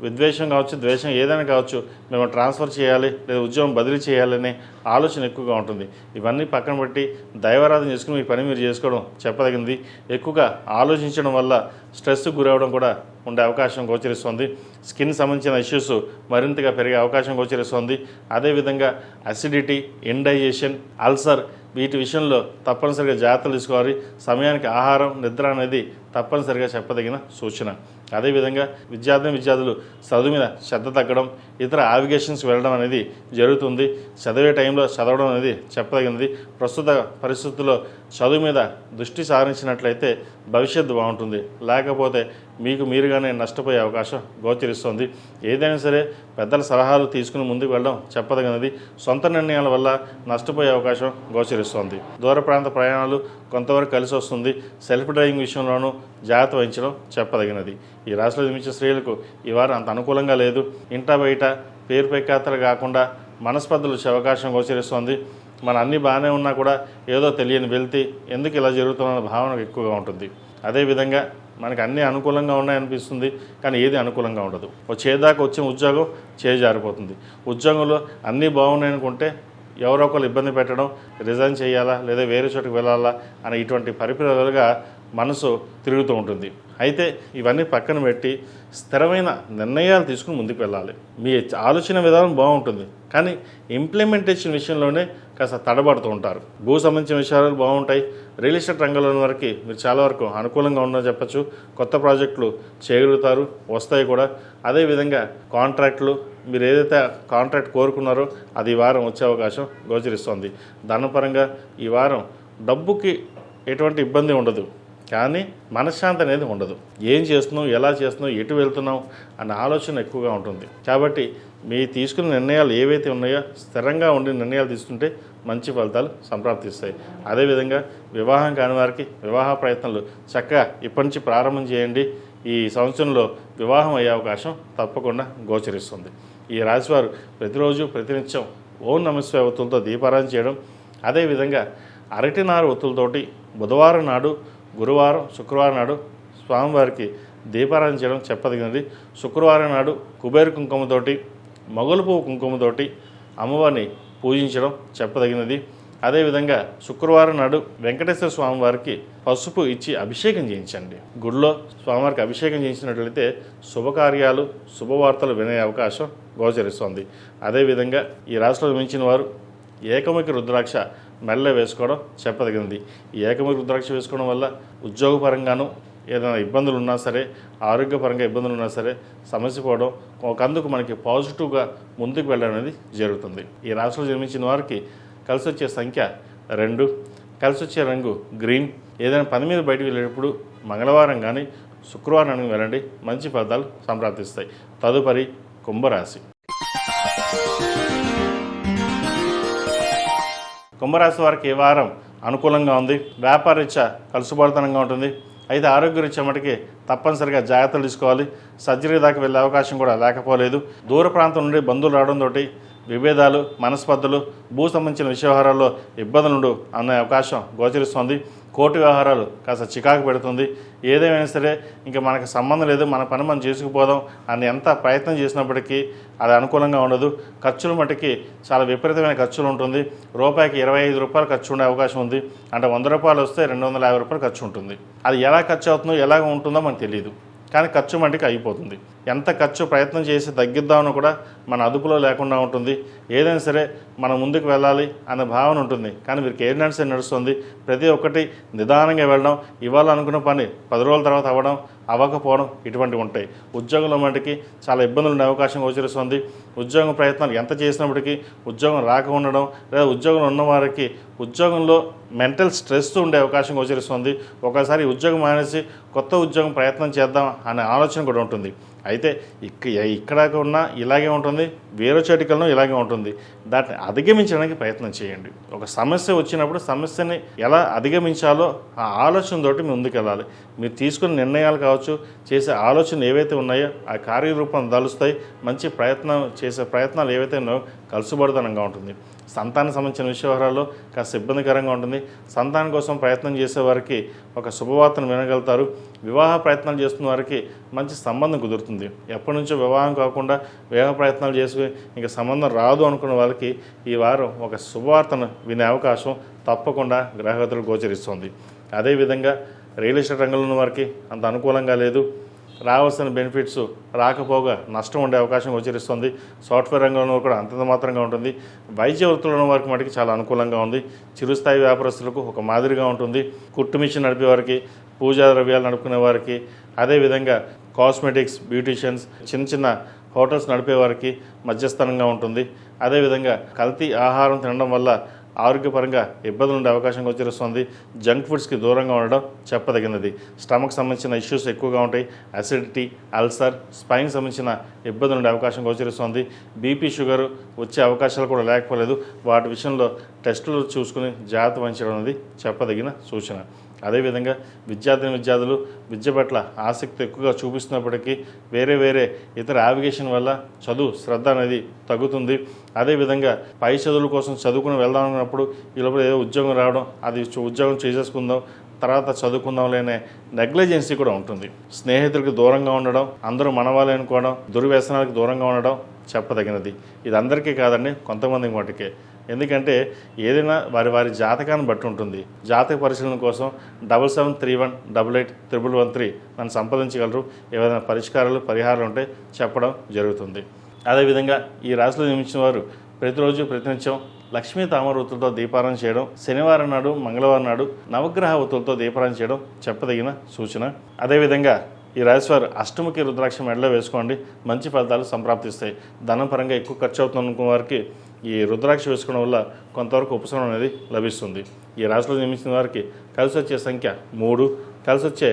విద్వేషం కావచ్చు, ద్వేషం ఏదైనా కావచ్చు, మేము ట్రాన్స్ఫర్ చేయాలి లేదా ఉద్యోగం బదిలీ చేయాలనే ఆలోచన ఎక్కువగా ఉంటుంది. ఇవన్నీ పక్కన పెట్టి దైవారాధన చేసుకుని మీ పని మీరు చేసుకోవడం చెప్పదగింది. ఎక్కువగా ఆలోచించడం వల్ల స్ట్రెస్కు గురవడం కూడా ఉండే అవకాశం గోచరిస్తుంది. స్కిన్ సంబంధించిన ఇష్యూస్ మరింతగా పెరిగే అవకాశం గోచరిస్తుంది. అదేవిధంగా అసిడిటీ, ఇండైజెషన్, అల్సర్ వీటి విషయంలో తప్పనిసరిగా జాగ్రత్తలు తీసుకోవాలి. సమయానికి ఆహారం, నిద్ర అనేది తప్పనిసరిగా చెప్పదగిన సూచన. అదేవిధంగా విద్యార్థులు చదువు మీద శ్రద్ధ తగ్గడం, ఇతర ఆవిగేషన్స్కి వెళ్ళడం అనేది జరుగుతుంది. చదివే టైంలో చదవడం అనేది చెప్పదగినది. ప్రస్తుత పరిస్థితుల్లో చదువు మీద దృష్టి సారించినట్లయితే భవిష్యత్తు బాగుంటుంది. లేకపోతే మీకు మీరుగానే నష్టపోయే అవకాశం గోచరిస్తుంది. ఏదైనా సరే పెద్దల సలహాలు తీసుకుని ముందుకు వెళ్ళడం చెప్పదగినది. సొంత నిర్ణయాల వల్ల నష్టపోయే అవకాశం గోచరిస్తుంది. దూర ప్రాంత ప్రయాణాలు కొంతవరకు కలిసి వస్తుంది. సెల్ఫ్ డ్రైవింగ్ విషయంలోనూ జాగ్రత్త వహించడం చెప్పదగినది. ఈ రాశిలో జన్మించిన స్త్రీలకు ఈ వారం అంత అనుకూలంగా లేదు. ఇంటా బయట పేరు ప్రఖ్యాతలు కాకుండా మనస్పర్ధలు వచ్చే అవకాశం గోచరిస్తుంది. మన అన్నీ బాగానే ఉన్నా కూడా ఏదో తెలియని వెళ్తే ఎందుకు ఇలా జరుగుతున్న భావన ఎక్కువగా ఉంటుంది. అదేవిధంగా మనకు అన్నీ అనుకూలంగా ఉన్నాయనిపిస్తుంది, కానీ ఏది అనుకూలంగా ఉండదు. చేదాకా వచ్చిన ఉద్యోగం చేజారిపోతుంది. ఉద్యోగంలో అన్నీ బాగున్నాయనుకుంటే ఎవరో ఒకరు ఇబ్బంది పెట్టడం, రిజైన్ చేయాలా లేదా వేరే చోటుకు వెళ్ళాలా అనే ఇటువంటి పరిపూర్ణలుగా మనసు తిరుగుతూ ఉంటుంది. అయితే ఇవన్నీ పక్కన పెట్టి స్థిరమైన నిర్ణయాలు తీసుకుని ముందుకు వెళ్ళాలి. మీ ఆలోచన విధానం బాగుంటుంది, కానీ ఇంప్లిమెంటేషన్ విషయంలోనే కాస్త తడబడుతూ ఉంటారు. భూ సంబంధించిన విషయాలు బాగుంటాయి. రియల్ ఎస్టేట్ రంగంలోని వరకు మీరు చాలా వరకు అనుకూలంగా ఉందని చెప్పచ్చు. కొత్త ప్రాజెక్టులు చేయగలుగుతారు, వస్తాయి కూడా. అదేవిధంగా కాంట్రాక్టులు మీరు ఏదైతే కాంట్రాక్ట్ కోరుకున్నారో అది ఈ వారం వచ్చే అవకాశం గోచరిస్తుంది. ధనపరంగా ఈ వారం డబ్బుకి ఎటువంటి ఇబ్బంది ఉండదు, కానీ మనశ్శాంతి అనేది ఉండదు. ఏం చేస్తున్నావు, ఎలా చేస్తున్నావు, ఎటు వెళ్తున్నావు అన్న ఆలోచన ఎక్కువగా ఉంటుంది. కాబట్టి మీ తీసుకున్న నిర్ణయాలు ఏవైతే ఉన్నాయో స్థిరంగా ఉండి నిర్ణయాలు తీసుకుంటే మంచి ఫలితాలు సంప్రాప్తిస్తాయి. అదేవిధంగా వివాహం కాని వారికి వివాహ ప్రయత్నాలు చక్కగా ఇప్పటి నుంచి ప్రారంభం చేయండి. ఈ సంవత్సరంలో వివాహం అయ్యే అవకాశం తప్పకుండా గోచరిస్తుంది. ఈ రాశివారు ప్రతిరోజు ప్రతినిత్యం ఓం నమఃశివాయ ఒత్తులతో దీపారాధన చేయడం, అదేవిధంగా అరటినారు ఒత్తులతోటి బుధవారం నాడు, గురువారం, శుక్రవారం నాడు స్వామివారికి దీపారాధన చేయడం చెప్పదగినది. శుక్రవారం నాడు కుబేర కుంకుమతోటి, మొగలు పువ్వు కుంకుమతోటి అమ్మవారిని పూజించడం చెప్పదగినది. అదేవిధంగా శుక్రవారం నాడు వెంకటేశ్వర స్వామివారికి పసుపు ఇచ్చి అభిషేకం చేయించండి. గుడిలో స్వామివారికి అభిషేకం చేయించినట్లయితే శుభకార్యాలు, శుభవార్తలు వినే అవకాశం గోచరిస్తుంది. అదేవిధంగా ఈ రాశిలో జన్మించిన వారు ఏకముఖి రుద్రాక్ష మెల్ల వేసుకోవడం చెప్పదగినది. ఈ ఏకముఖి రుద్రాక్ష వేసుకోవడం వల్ల ఉద్యోగపరంగాను ఏదైనా ఇబ్బందులు ఉన్నా సరే, ఆరోగ్యపరంగా ఇబ్బందులు ఉన్నా సరే సమస్య పోవడం, ఒకందుకు మనకి పాజిటివ్గా ముందుకు వెళ్ళడం అనేది జరుగుతుంది. ఈ రాశిలో జన్మించిన వారికి కలిసి వచ్చే సంఖ్య 2, కలిసి వచ్చే రంగు గ్రీన్. ఏదైనా పని మీద బయటకు వెళ్ళేటప్పుడు మంగళవారం కానీ శుక్రవారం వెళ్ళండి, మంచి ఫలితాలు సంప్రాప్తిస్తాయి. తదుపరి కుంభరాశి. కుంభరాశి వారికి ఈ వారం అనుకూలంగా ఉంది. వ్యాపారరీత్యా కలుసుబాటుతనంగా ఉంటుంది. అయితే ఆరోగ్యరీత్యా మటుకి తప్పనిసరిగా జాగ్రత్తలు తీసుకోవాలి. సర్జరీ దాకా వెళ్ళే అవకాశం కూడా లేకపోలేదు. దూర ప్రాంతం నుండి బంధువులు రావడంతో విభేదాలు, మనస్పర్ధలు, భూ సంబంధించిన విషయవహారాల్లో ఇబ్బందులు అనే అవకాశం గోచరిస్తుంది. కోర్టు వ్యవహారాలు కాస్త చికాకు పెడుతుంది. ఏదేమైనా సరే ఇంకా మనకు సంబంధం లేదు, మన పని మనం చేసుకుపోదాం అని ఎంత ప్రయత్నం చేసినప్పటికీ అది అనుకూలంగా ఉండదు. ఖర్చులు మటుకి చాలా విపరీతమైన ఖర్చులు ఉంటుంది. రూపాయికి 25 రూపాయలు ఖర్చు ఉండే అవకాశం ఉంది. అంటే 100 రూపాయలు వస్తే 250 రూపాయలు ఖర్చు ఉంటుంది. అది ఎలా ఖర్చు అవుతుందో, ఎలాగ ఉంటుందో మనకు తెలియదు, కానీ ఖర్చు మటుకు అయిపోతుంది. ఎంత ఖర్చు ప్రయత్నం చేసి తగ్గిద్దామని కూడా మన అదుపులో లేకుండా ఉంటుంది. ఏదైనా సరే మనం ముందుకు వెళ్ళాలి అనే భావన ఉంటుంది. కానీ వీరికి ఏలినాటి శని నడుస్తుంది. ప్రతి ఒక్కటి నిదానంగా వెళ్ళడం, ఇవాళ అనుకున్న పని 10 రోజుల తర్వాత అవ్వకపోవడం ఇటువంటివి ఉంటాయి. ఉద్యోగంలో మటుకి చాలా ఇబ్బందులు ఉండే అవకాశం గోచరిస్తుంది. ఉద్యోగం ప్రయత్నాలు ఎంత చేసినప్పటికీ ఉద్యోగం రాక ఉండడం, లేదా ఉద్యోగంలో ఉన్నవారికి ఉద్యోగంలో మెంటల్ స్ట్రెస్ ఉండే అవకాశం గోచరిస్తుంది. ఒకసారి ఉద్యోగం మానేసి కొత్త ఉద్యోగం ప్రయత్నం చేద్దాం అనే ఆలోచన కూడా ఉంటుంది. అయితే ఇక్కడ ఉన్న ఇలాగే ఉంటుంది, వేరే చోటికలను ఇలాగే ఉంటుంది. దాన్ని అధిగమించడానికి ప్రయత్నం చేయండి. ఒక సమస్య వచ్చినప్పుడు సమస్యని ఎలా అధిగమించాలో ఆ ఆలోచనతోటి ముందుకెళ్ళాలి. మీరు తీసుకునే నిర్ణయాలు కావచ్చు, చేసే ఆలోచనలు ఏవైతే ఉన్నాయో ఆ కార్యరూపం దలుస్తాయి. మంచి చేసే ప్రయత్నాలు ఏవైతే ఉన్నాయో కలుసుబడితనంగా ఉంటుంది. సంతానం సంబంధించిన వ్యవహారాల్లో కాస్త ఇబ్బందికరంగా ఉంటుంది. సంతానం కోసం ప్రయత్నం చేసేవారికి ఒక శుభవార్తను వినగలుగుతారు. వివాహ ప్రయత్నాలు చేస్తున్న వారికి మంచి సంబంధం కుదురుతుంది. ఎప్పటి నుంచో వివాహం కాకుండా వివాహ ప్రయత్నాలు చేసుకుని ఇంకా సంబంధం రాదు అనుకున్న వాళ్ళకి ఈ వారం ఒక శుభవార్తను వినే అవకాశం తప్పకుండా గ్రహగతులు గోచరిస్తుంది. అదేవిధంగా రియల్ ఎస్టేట్ రంగంలో ఉన్న వారికి అంత అనుకూలంగా లేదు. రావాల్సిన బెనిఫిట్స్ రాకపోగా నష్టం ఉండే అవకాశం గోచరిస్తుంది. సాఫ్ట్వేర్ రంగంలో కూడా అంతంత మాత్రంగా ఉంటుంది. వైద్య వృత్తులు ఉన్న వారికి మటుకు చాలా అనుకూలంగా ఉంది. చిరుస్థాయి వ్యాపారస్తులకు ఒక మాదిరిగా ఉంటుంది. కుట్టు మిషన్ నడిపే వారికి, పూజా ద్రవ్యాలు నడుపుకునే వారికి, అదేవిధంగా కాస్మెటిక్స్, బ్యూటీషియన్స్, చిన్న హోటల్స్ నడిపే వారికి మధ్యస్థానంగా ఉంటుంది. అదేవిధంగా కల్తీ ఆహారం తినడం వల్ల ఆరోగ్యపరంగా ఇబ్బందులు ఉండే అవకాశం గోచరిస్తుంది. జంక్ ఫుడ్స్కి దూరంగా ఉండడం చెప్పదగినది. స్టమక్ సంబంధించిన ఇష్యూస్ ఎక్కువగా ఉంటాయి. అసిడిటీ, అల్సర్, స్పైన్ సంబంధించిన ఇబ్బందులు ఉండే అవకాశం గోచరిస్తుంది. బీపీ, షుగర్ వచ్చే అవకాశాలు కూడా లేకపోలేదు. వాటి విషయంలో టెస్టులు చూసుకుని జాగ్రత్త వహించడం అనేది చెప్పదగిన సూచన. అదేవిధంగా విద్యార్థులు విద్య పట్ల ఆసక్తి ఎక్కువగా చూపిస్తున్నప్పటికీ వేరే ఇతర యావిగేషన్ వల్ల చదువు శ్రద్ధ అనేది తగ్గుతుంది. అదేవిధంగా పై చదువుల కోసం చదువుకుని వెళ్దాం అన్నప్పుడు ఈ లోపల ఏదో ఉద్యోగం రావడం, అది ఉద్యోగం చేసేసుకుందాం తర్వాత చదువుకుందాం లేనే నెగ్లిజెన్సీ కూడా ఉంటుంది. స్నేహితులకు దూరంగా ఉండడం, అందరూ మనవాళ్ళే అనుకోవడం, దుర్వ్యసనాలకు దూరంగా ఉండడం చెప్పదగినది. ఇది అందరికీ కాదండి, కొంతమంది మటుకే. ఎందుకంటే ఏదైనా వారి జాతకాన్ని బట్టి ఉంటుంది. జాతక పరిశీలన కోసం 7731881113 నన్ను సంప్రదించగలరు. ఏవైనా పరిహారాలు ఉంటే చెప్పడం జరుగుతుంది. అదేవిధంగా ఈ రాశిలో జన్మించిన వారు ప్రతినిత్యం లక్ష్మీ తామర ఒత్తులతో దీపారాధన చేయడం, శనివారం నాడు, మంగళవారం నాడు నవగ్రహ ఒత్తులతో దీపారాధన చేయడం చెప్పదగిన సూచన. అదేవిధంగా ఈ రాశివారు అష్టముఖి రుద్రాక్ష మెడలో వేసుకోండి, మంచి ఫలితాలు సంప్రాప్తిస్తాయి. ధనం పరంగా ఎక్కువ ఖర్చు అవుతున్న వారికి ఈ రుద్రాక్ష వేసుకోవడం వల్ల కొంతవరకు ఉపశమనం అనేది లభిస్తుంది. ఈ రాశిలో జన్మించిన వారికి కలిసి వచ్చే సంఖ్య 3, కలిసి వచ్చే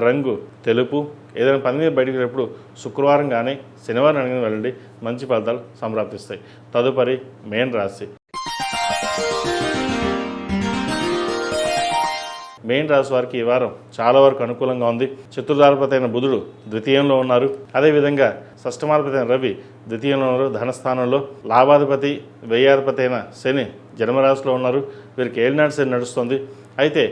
రంగు తెలుపు. ఏదైనా పని మీద బయటికి వెళ్ళినప్పుడు శుక్రవారం కానీ శనివారం కానీ వెళ్ళండి, మంచి ఫలితాలు సంప్రాప్తిస్తాయి. తదుపరి మేన్ రాశి. మెయిన్ రాశి వారికి ఈ వారం చాలా వరకు అనుకూలంగా ఉంది. చతుర్థాధిపతి అయిన బుధుడు ద్వితీయంలో ఉన్నారు. అదేవిధంగా షష్ఠమాధిపతి అయిన రవి ద్వితీయంలో ఉన్నారు, ధనస్థానంలో. లాభాధిపతి, వ్యయాధిపతి అయిన శని జన్మరాశిలో ఉన్నారు. వీరికి ఏలినాటి శని నడుస్తుంది. అయితే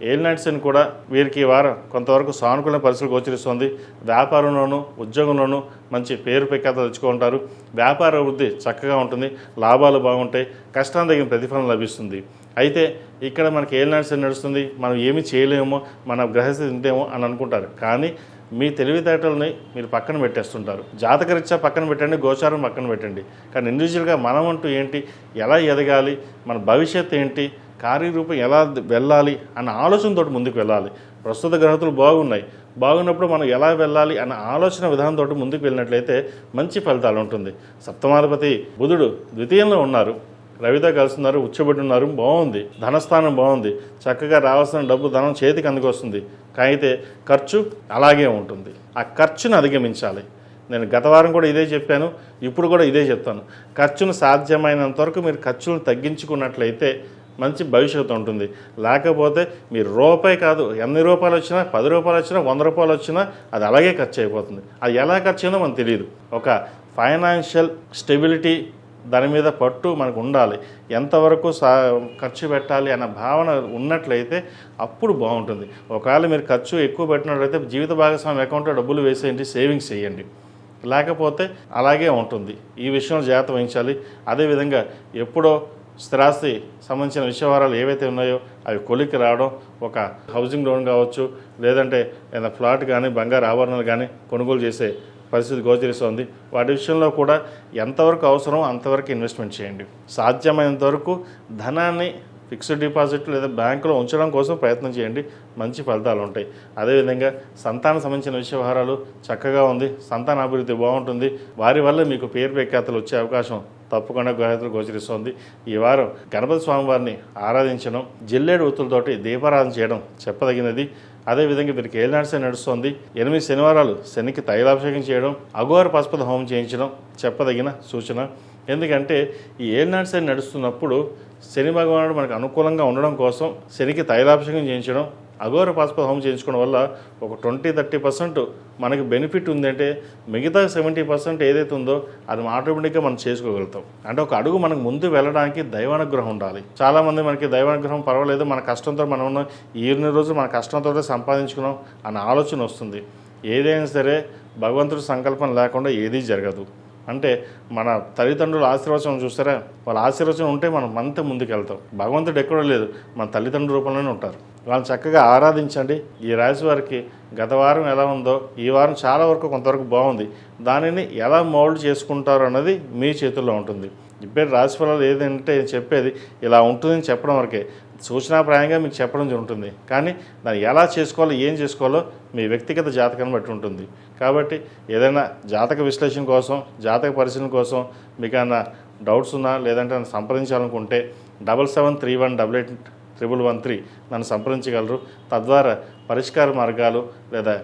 ఏలినాటి శని కూడా వీరికి ఈ వారం కొంతవరకు సానుకూల పరిస్థితులు గోచరిస్తుంది. వ్యాపారంలోనూ ఉద్యోగంలోనూ మంచి పేరు ప్రఖ్యాతలు తెచ్చుకుంటారు. వ్యాపార వృద్ధి చక్కగా ఉంటుంది, లాభాలు బాగుంటాయి, కష్టానికి తగిన ప్రతిఫలం లభిస్తుంది. అయితే ఇక్కడ మనకి ఏలినాటి శని నడుస్తుంది, మనం ఏమీ చేయలేమో, మన గ్రహస్థితి ఇంతేమో అని అనుకుంటారు. కానీ మీ తెలివితేటలని మీరు పక్కన పెట్టేస్తుంటారు. జాతకరీత్యా పక్కన పెట్టండి, గోచారం పక్కన పెట్టండి. కానీ ఇండివిజువల్గా మనం అంటూ ఏంటి, ఎలా ఎదగాలి, మన భవిష్యత్తు ఏంటి, కార్యరూపం ఎలా వెళ్ళాలి అన్న ఆలోచనతో ముందుకు వెళ్ళాలి. ప్రస్తుత గ్రహతులు బాగున్నప్పుడు మనం ఎలా వెళ్ళాలి అన్న ఆలోచన విధానంతో ముందుకు వెళ్ళినట్లయితే మంచి ఫలితాలు ఉంటుంది. సప్తమాధిపతి బుధుడు ద్వితీయంలో ఉన్నారు, రవితో కలుస్తున్నారు, ఉచ్చబడి ఉన్నారు, బాగుంది. ధనస్థానం బాగుంది, చక్కగా రావాల్సిన ధనం చేతికి అందుకొస్తుంది. అయితే ఖర్చు అలాగే ఉంటుంది. ఆ ఖర్చును అధిగమించాలి. నేను గత వారం కూడా ఇదే చెప్పాను, ఇప్పుడు కూడా ఇదే చెప్తాను. ఖర్చును సాధ్యమైనంత వరకు మీరు ఖర్చులను తగ్గించుకున్నట్లయితే మంచి భవిష్యత్తు ఉంటుంది. లేకపోతే మీరు రూపాయి కాదు, ఎన్ని రూపాయలు వచ్చినా, 10 రూపాయలు వచ్చినా, 100 రూపాయలు వచ్చినా అది అలాగే ఖర్చు అయిపోతుంది. అది ఎలా ఖర్చు అయిందో మనకు తెలియదు. ఒక ఫైనాన్షియల్ స్టెబిలిటీ, దాని మీద పట్టు మనకు ఉండాలి. ఎంతవరకు ఖర్చు పెట్టాలి అన్న భావన ఉన్నట్లయితే అప్పుడు బాగుంటుంది. ఒకవేళ మీరు ఖర్చు ఎక్కువ పెట్టినట్లయితే జీవిత భాగస్వామి అకౌంట్లో డబ్బులు వేసేయండి, సేవింగ్స్ చేయండి. లేకపోతే అలాగే ఉంటుంది. ఈ విషయంలో జాగ్రత్త వహించాలి. అదేవిధంగా ఎప్పుడో స్థిరాస్తి సంబంధించిన విషయవారాలు ఏవైతే ఉన్నాయో అవి కొలిక్కి రావడం, ఒక హౌసింగ్ లోన్ కావచ్చు, లేదంటే ఏదైనా ఫ్లాట్ కానీ బంగారు ఆభరణాలు కానీ కొనుగోలు చేసే పరిస్థితి గోచరిస్తోంది. వాటి విషయంలో కూడా ఎంతవరకు అవసరం అంతవరకు ఇన్వెస్ట్మెంట్ చేయండి. సాధ్యమైనంత వరకు ధనాన్ని ఫిక్స్డ్ డిపాజిట్ లేదా బ్యాంకులో ఉంచడం కోసం ప్రయత్నం చేయండి. మంచి ఫలితాలు ఉంటాయి. అదేవిధంగా సంతానం సంబంధించిన వ్యవహారాలు చక్కగా ఉంది. సంతాన అభివృద్ధి బాగుంటుంది. వారి వల్ల మీకు పేరు ప్రఖ్యాతలు వచ్చే అవకాశం తప్పకుండా గ్రహతులు గోచరిస్తోంది. ఈ వారం గణపతి స్వామివారిని ఆరాధించడం, జిల్లేడు ఒత్తులతోటి దీపారాధన చేయడం చెప్పదగినది. అదేవిధంగా వీరికి ఏలినాటి శని నడుస్తోంది. 8 శనివారాలు శనికి తైలాభిషేకం చేయడం, అఘోర పశుపతి హోమం చేయించడం చెప్పదగిన సూచన. ఎందుకంటే ఈ ఏలినాటి శని నడుస్తున్నప్పుడు శని భగవానుడు మనకు అనుకూలంగా ఉండడం కోసం శనికి తైలాభిషేకం చేయించడం, అఘోర పశుపతి హోమం చేయించుకోవడం వల్ల ఒక 20-30% మనకి బెనిఫిట్ ఉందంటే మిగతా 70% ఏదైతే ఉందో అది ఆటోమేటిక్గా మనం చేసుకోగలుగుతాం. అంటే ఒక అడుగు మనకు ముందు వెళ్ళడానికి దైవానుగ్రహం ఉండాలి. చాలామంది మనకి దైవానుగ్రహం పర్వాలేదు, మన కష్టంతో మనం ఉన్నాం, ఈ రోజు మన కష్టంతో సంపాదించుకున్నాం అన్న ఆలోచన వస్తుంది. ఏదైనా సరే భగవంతుడి సంకల్పం లేకుండా ఏదీ జరగదు. అంటే మన తల్లిదండ్రుల ఆశీర్వచనం చూస్తారా, వాళ్ళ ఆశీర్వచనం ఉంటే మనం అంత ముందుకు వెళ్తాం. భగవంతుడు ఎక్కడో లేదు, మన తల్లిదండ్రుల రూపంలోనే ఉంటారు. వాళ్ళని చక్కగా ఆరాధించండి. ఈ రాశి వారికి గత వారం ఎలా ఉందో ఈ వారం చాలా వరకు కొంతవరకు బాగుంది. దానిని ఎలా మౌల్డ్ చేసుకుంటారు అన్నది మీ చేతుల్లో ఉంటుంది. ఇప్పుడు రాశి ఫలాలు ఏదంటే చెప్పేది ఇలా ఉంటుందని చెప్పడం వరకే, సూచనాప్రాయంగా మీకు చెప్పడం జరుగుతుంది. కానీ దాన్ని ఎలా చేసుకోవాలో ఏం చేసుకోవాలో మీ వ్యక్తిగత జాతకాన్ని బట్టి ఉంటుంది. కాబట్టి ఏదైనా జాతక విశ్లేషణ కోసం, జాతక పరిశీలన కోసం మీకు ఏమైనా డౌట్స్ ఉన్నా లేదంటే నన్ను సంప్రదించాలనుకుంటే 7731881113 నన్ను సంప్రదించగలరు. తద్వారా పరిష్కార మార్గాలు లేదా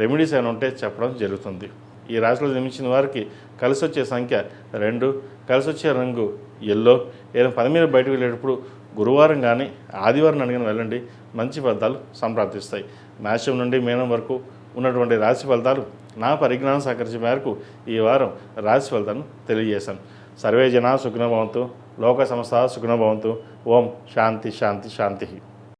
రెమెడీస్ ఏమైనా ఉంటే చెప్పడం జరుగుతుంది. ఈ రాశిలో జన్మించిన వారికి కలిసి వచ్చే సంఖ్య 2, కలిసి వచ్చే రంగు ఎల్లో. ఏదైనా పని మీద బయటకు వెళ్ళేటప్పుడు గురువారం కానీ ఆదివారం అడిగిన వెళ్ళండి, మంచి ఫలితాలు సంప్రాప్తిస్తాయి. మేషం నుండి మీనం వరకు ఉన్నటువంటి రాశి ఫలితాలు నా పరిజ్ఞానం సహకరించే మేరకు ఈ వారం రాశి ఫలితాలను తెలియజేశాను. సర్వే జనా సుఖినో భవంతు, లోక సమస్త సుఖినో భవంతు. ఓం శాంతి శాంతి శాంతి.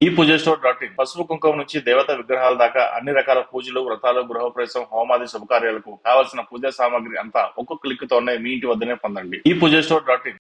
ఈ పూజస్టోర్.in పసుపు కుంకుమ నుంచి దేవత విగ్రహాల దాకా అన్ని రకాల పూజలు, వ్రతాలు, గృహప్రవేశం, హోమాది శుభకార్యాలకు కావలసిన పూజా సామాగ్రి అంతా ఒక్కొక్క క్లిక్ తోనే మీ ఇంటి వద్దనే పొందండి. ఈ పూజస్టోర్.in